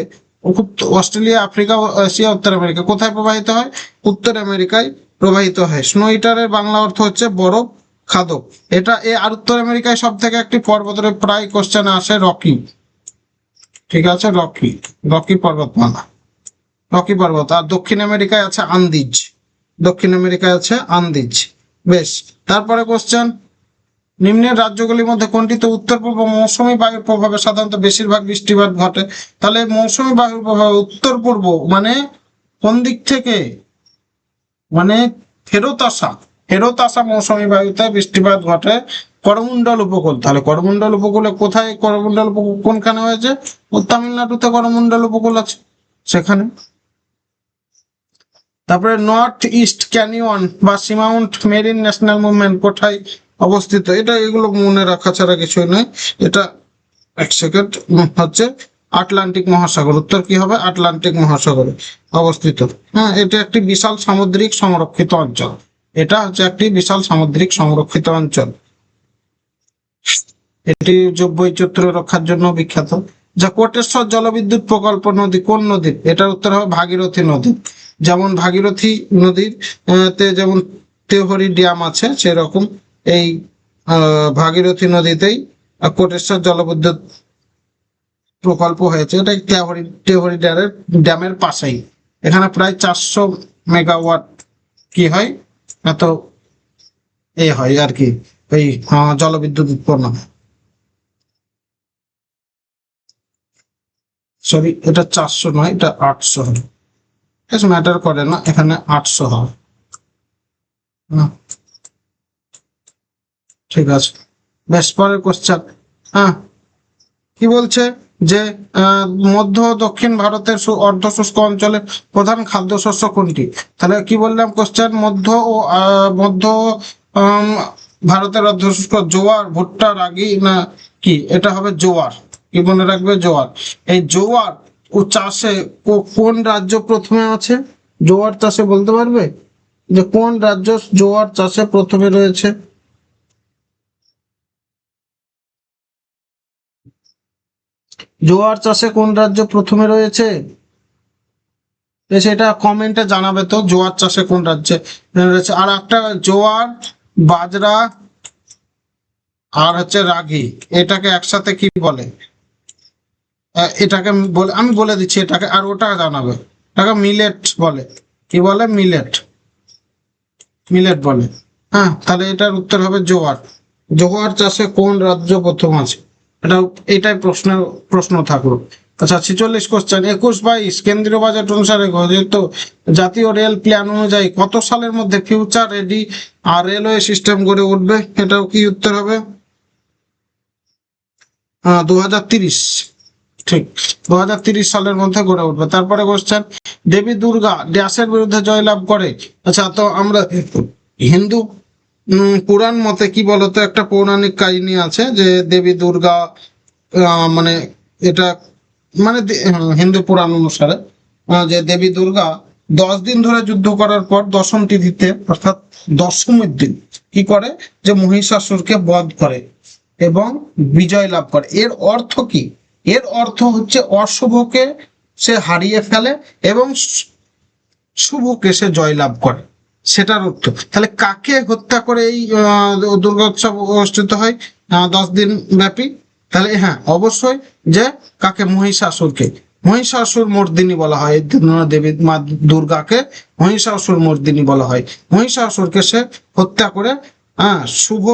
খুব অস্ট্রেলিয়া, আফ্রিকা, এশিয়া, উত্তর আমেরিকা। কোথায় প্রবাহিত হয়? উত্তর আমেরিকায় প্রবাহিত হয়। স্নো ইটারের বাংলা অর্থ হচ্ছে বরফ খাদক। এটা আর উত্তর আমেরিকায় সব থেকে একটি পর্বতের প্রায় কোশ্চেনে আসে রকি। ঠিক আছে, রকি, রকি পর্বতমালা, রকি পর্বত। আর দক্ষিণ আমেরিকায় আছে আন্দিজ, দক্ষিণ আমেরিকায় আছে আন্দিজ। বেশ, তারপরে কোশ্চেন, নিম্নের রাজ্যগুলির মধ্যে কোনটিতে উত্তর পূর্ব মৌসুমী বায়ুর প্রভাবে সাধারণত বেশিরভাগ বৃষ্টিপাত ঘটে? তাহলে মৌসুমী বায়ুর প্রভাবে উত্তর পূর্ব মানে কোন দিক থেকে? মানে ফেরত আসা মৌসুমী বায়ুতে বৃষ্টিপাত ঘটে করমণ্ডল উপকূল, তাহলে করমণ্ডল উপকূলে কোথায়, করমণ্ডল উপকূল কোনখানে হয়েছে? তামিলনাড়ুতে করমণ্ডল উপকূল আছে সেখানে। তারপরে নর্থ ইস্ট ক্যানিয়ন বা sea mount marine national movement কোথায় অবস্থিত? এটা এগুলো মনে রাখা ছাড়া কিছুই নয়। এটা এক সেকেন্ড, হচ্ছে আটলান্টিক মহাসাগর। উত্তর কি হবে? আটলান্টিক মহাসাগরে অবস্থিত। হ্যাঁ, এটা একটি বিশাল সামুদ্রিক সংরক্ষিত অঞ্চল। এটা হচ্ছে একটি বিশাল সামুদ্রিক সংরক্ষিত অঞ্চল। এটি জৈব বৈচিত্র্য রক্ষার জন্য বিখ্যাত। যা কোটেশ্বর জলবিদ্যুৎ প্রকল্প নদী কোন নদীর? এটার উত্তর হবে ভাগীরথী নদী। যেমন ভাগীরথী নদীর তে যেমন তেওহরি ড্যাম আছে, সেরকম এই ভাগীরথী নদীতেই কোটেশ্বর জলবিদ্যুৎ প্রকল্প হয়েছে। এটা তেওহরি ড্যামের পাশেই। এখানে প্রায় 400 মেগাওয়াট কি হয়, এত হয় আর কি, এই জলবিদ্যুৎ উৎপন্ন হয়। সরি, এটা 400 নয়, এটা 800 হয়। ম্যাটার করে না, এখানে 800 হয়। ঠিক আছে, বেশ, পরের কোশ্চেন। হ্যাঁ, কি বলছে যে মধ্য দক্ষিণ ভারতের অর্ধ শুষ্ক অঞ্চলে প্রধান খাদ্যশস্য কোনটি? তাহলে কি বললাম কোশ্চেন, মধ্য ও মধ্য ভারতের অর্ধ শুষ্ক, জোয়ার, ভুট্টা, রাগি না কি? এটা হবে জোয়ার। কি মনে রাখবে? জোয়ার। এই জোয়ার ও চাষে কোন রাজ্য প্রথমে আছে? জোয়ার চাষে বলতে পারবে যে কোন রাজ্য জোয়ার চাষে প্রথমে রয়েছে? জোয়ার চাষে কোন রাজ্য প্রথমে রয়েছে? সেটা কমেন্টে জানাবে তো, জোয়ার চাষে কোন রাজ্যে রয়েছে। আর একটা জোয়ার, বাজরা আর হচ্ছে রাগি, এটাকে একসাথে কি বলে? এটাকে আমি বলে দিচ্ছি এটাকে, আর ওটা জানাবে। এটাকে মিলেট বলে। কি বলে? মিলেট। মিলেট বলে। হ্যাঁ, তাহলে এটার উত্তর হবে জোয়ার। জোয়ার চাষে কোন রাজ্য প্রথম আছে? এটা এটাই প্রশ্ন থাকলো। আচ্ছা, 46 কোশ্চেন। 21-22 কেন্দ্রীয় বাজেট অনুসারে গঠিত জাতীয় রেল প্ল্যান অনুযায়ী কত সালের মধ্যে ফিউচার রেডি আর রেলওয়ে সিস্টেম গড়ে উঠবে? এটাও কি উত্তর হবে? 2030। ঠিক, 2030 সালের মধ্যে গড়ে উঠবে। তারপরে কোশ্চেন, দেবী দুর্গা ড্যাশের বিরুদ্ধে জয়লাভ করে? আচ্ছা, তো আমরা হিন্দু পুরাণ মতে কি বলতো, একটা পৌরাণিক কাহিনী আছে যে দেবী দুর্গা মানে এটা মানে হিন্দু পুরাণ অনুসারে যে দেবী দুর্গা 10 দিন ধরে যুদ্ধ করার পর দশম তিথিতে অর্থাৎ দশমীর দিন কি করে, যে মহিষাসুরকে বধ করে এবং বিজয় লাভ করে। এর অর্থ কি? এর অর্থ হচ্ছে অশুভকে সে হারিয়ে ফেলে এবং শুভকে সে জয়লাভ করে, সেটার অর্থ। তাহলে কাকে হত্যা করে এই দুর্গোৎসব অনুষ্ঠিত হয় 10 দিন ব্যাপী? তাহলে হ্যাঁ, অবশ্যই যে কাকে? মহিষাসুরকে। মহিষাসুর মর্দিনী বলা হয় দেবী মা দুর্গাকে, মহিষাসুর মর্দিনী বলা হয়। মহিষাসুরকে সে হত্যা করে শুভ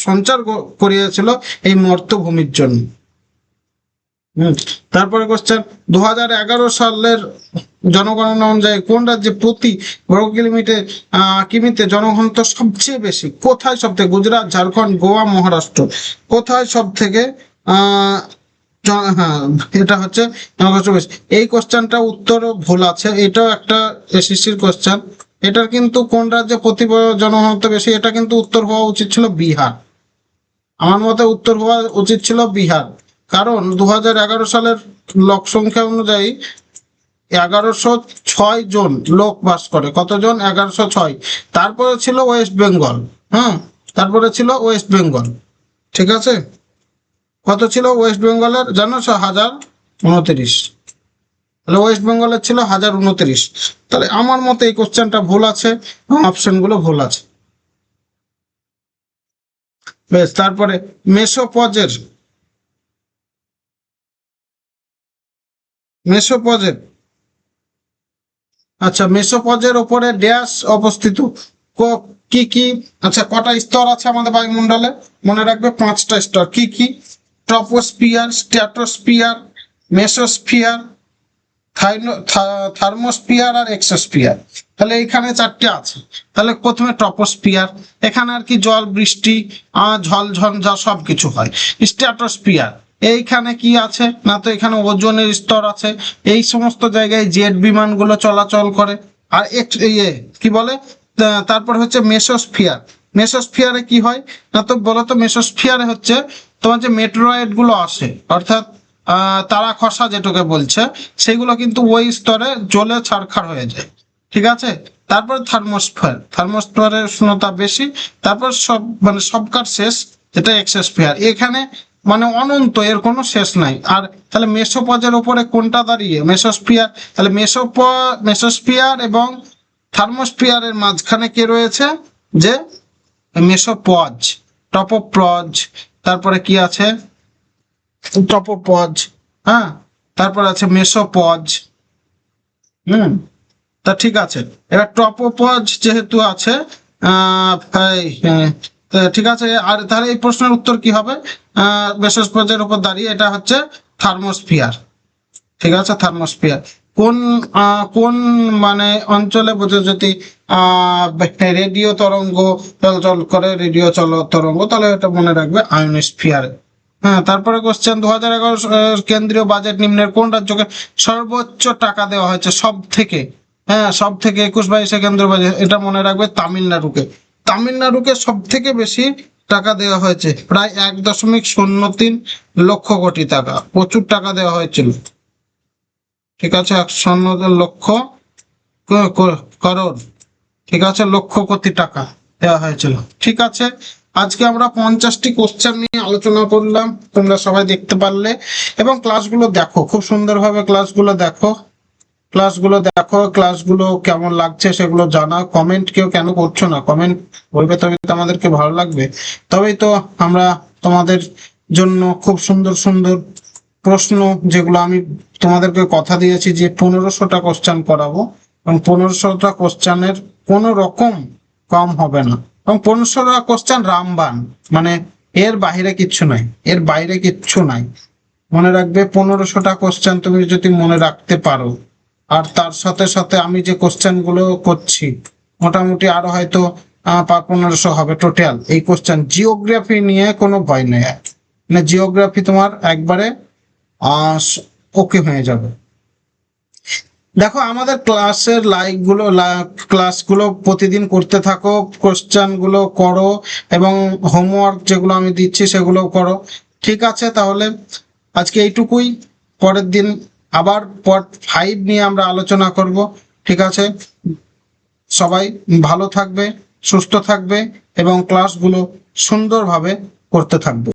সঞ্চার করিয়েছিল এই মর্তভূমির জন্য। তারপরে কোশ্চেন, 2011 সালের জনগণনা অনুযায়ী কোন রাজ্যে প্রতি বর্গ কিমিতে জনঘনত্ব সবচেয়ে বেশি? কোথায় সব থেকে? গুজরাট, ঝাড়খণ্ড, গোয়া, মহারাষ্ট্র। কোথায় সব থেকে হ্যাঁ, এটা হচ্ছে এই কোশ্চেনটা উত্তর ভুল আছে। এটাও একটা এসএসসির কোশ্চেন। এটার কিন্তু কোন রাজ্যে প্রতি জনঘনত্ব বেশি, এটা কিন্তু উত্তর হওয়া উচিত ছিল বিহার। আমার মতে উত্তর হওয়া উচিত ছিল বিহার, কারণ 2011 সালের লোক সংখ্যা অনুযায়ী 1106 জন লোক বাস করে। কতজন? 1106। তারপরে ছিল ওয়েস্ট বেঙ্গল। হ্যাঁ, তারপরে ছিল ওয়েস্ট বেঙ্গল। ঠিক আছে, কত ছিল ওয়েস্ট বেঙ্গলের জানো? 1029। তাহলে ওয়েস্ট বেঙ্গলের ছিল 1029। তাহলে আমার মতে এই কোশ্চেনটা ভুল আছে, অপশনগুলো ভুল আছে। বেশ, তারপরে মেসোপজের আচ্ছা, মেসোপজের উপরে ড্যাশ অবস্থিত? কি কি? আচ্ছা, কটা স্তর আছে আমাদের বায়ুমণ্ডলে? মনে রাখবে 5টা স্তর। কি কি? ট্রপোস্ফিয়ার, স্ট্র্যাটোস্ফিয়ার, মেসোস্ফিয়ার, থার্মোস্ফিয়ার আর এক্সোস্ফিয়ার। তাহলে এইখানে 4টে আছে। তাহলে প্রথমে ট্রপোস্ফিয়ার, এখানে আর কি জল, বৃষ্টি, ঝড় ঝঞ্ঝা সবকিছু হয়। স্ট্র্যাটোস্ফিয়ার, এইখানে কি আছে না, তো এখানে ওজনের স্তর আছে, এই সমস্ত জায়গায় জেট বিমানগুলো চলাচল করে। আর কি বলে, তারপর হচ্ছে মেসোস্ফিয়ার। মেসোস্ফিয়ারে কি হয় না, তো বলো তো, মেসোস্ফিয়ারে হচ্ছে তোমার যে মেটেরয়েড গুলো আসে, অর্থাৎ তারা খসা যেটাকে বলছে, সেগুলো কিন্তু ওই স্তরে জ্বলে ছারখার হয়ে যায়। ঠিক আছে। তারপর থার্মোস্ফিয়ার, থার্মোস্ফিয়ারের উষ্ণতা বেশি। তারপর সব মানে সবকার শেষ যেটা এক্সোস্ফিয়ার, এখানে মানে অনন্ত, এর কোনো শেষ নাই। আর তাহলে মেসোপজের উপরে কোনটা দাঁড়িয়ে, মেসোস্ফিয়ার। তাহলে মেসোস্ফিয়ার এবং থার্মোস্ফিয়ারের মাঝখানে কে রয়েছে, যে মেসোপজ, টপোপজ, তারপরে কি আছে টপোপজ, হ্যাঁ, তারপর আছে মেসোপজ। তা ঠিক আছে, এবার টপোপজ যেহেতু আছে, ঠিক আছে। আর তাহলে এই প্রশ্নের উত্তর কি হবে, মেসোপজের উপর দাঁড়িয়ে, এটা হচ্ছে থার্মোস্ফিয়ার। ঠিক আছে, থার্মোস্ফিয়ার। কোন কোন মানে অঞ্চলে যদি রেডিও তরঙ্গ চলাচল করে, রেডিও তরঙ্গ, তাহলে এটা মনে রাখবে আয়োনোস্ফিয়ার। হ্যাঁ, তারপরে কোশ্চেন, 2011 কেন্দ্রীয় বাজেট নিম্নের কোন রাজ্যকে সর্বোচ্চ টাকা দেওয়া হয়েছে সব থেকে? হ্যাঁ, সব থেকে 21-22 কেন্দ্রীয় বাজেট, এটা মনে রাখবে তামিলনাড়ুকে। তামিলনাড়ুকে সব থেকে বেশি টাকা দেওয়া হয়েছে, প্রায় 1.03 লক্ষ কোটি টাকা, প্রচুর টাকা দেওয়া হয়েছিল। ঠিক আছে, 100 লক্ষ করোড়, ঠিক আছে, লক্ষ কোটি টাকা দেওয়া হয়েছিল। ঠিক আছে, আজকে আমরা 50টি কোশ্চেন নিয়ে আলোচনা করলাম, তোমরা সবাই দেখতে পারলে। এবং ক্লাসগুলো দেখো, খুব সুন্দরভাবে ক্লাসগুলো দেখো, ক্লাসগুলো কেমন লাগছে সেগুলো জানাও। কমেন্ট কেউ কেন করছো না, কমেন্ট বলবে তবে তো আমাদেরকে ভালো লাগবে, তবেই তো আমরা তোমাদের জন্য খুব সুন্দর সুন্দর প্রশ্ন, যেগুলো আমি তোমাদেরকে কথা দিয়েছি যে 1500টা কোশ্চেন করাবো, এবং 1500টা কোশ্চেনের কোনো রকম কম হবে না। এবং 1500টা কোশ্চেন রামবান, মানে এর বাইরে কিচ্ছু নাই, এর বাইরে কিচ্ছু নাই। মনে রাখবে, 1500টা কোশ্চেন তুমি যদি মনে রাখতে পারো, আর তার সাথে সাথে আমি যে কোশ্চেন গুলো করছি, মোটামুটি আরো হয়তো 1500 হবে টোটাল এই কোশ্চেন। জিওগ্রাফি নিয়ে কোনো ভয় নেই, মানে জিওগ্রাফি তোমার একবারে ওকে হয়ে যাবে। দেখো, আমাদের ক্লাসের ক্লাসগুলো প্রতিদিন করতে থাকো, কোশ্চেন গুলো করো, এবং হোমওয়ার্ক যেগুলো আমি দিচ্ছি সেগুলো করো। ঠিক আছে, তাহলে আজকে এইটুকুই। পরের দিন আবার পার্ট 5 নিয়ে আমরা আলোচনা করব। ঠিক আছে, সবাই ভালো থাকবে, সুস্থ থাকবে, এবং ক্লাসগুলো সুন্দরভাবে করতে থাকবে।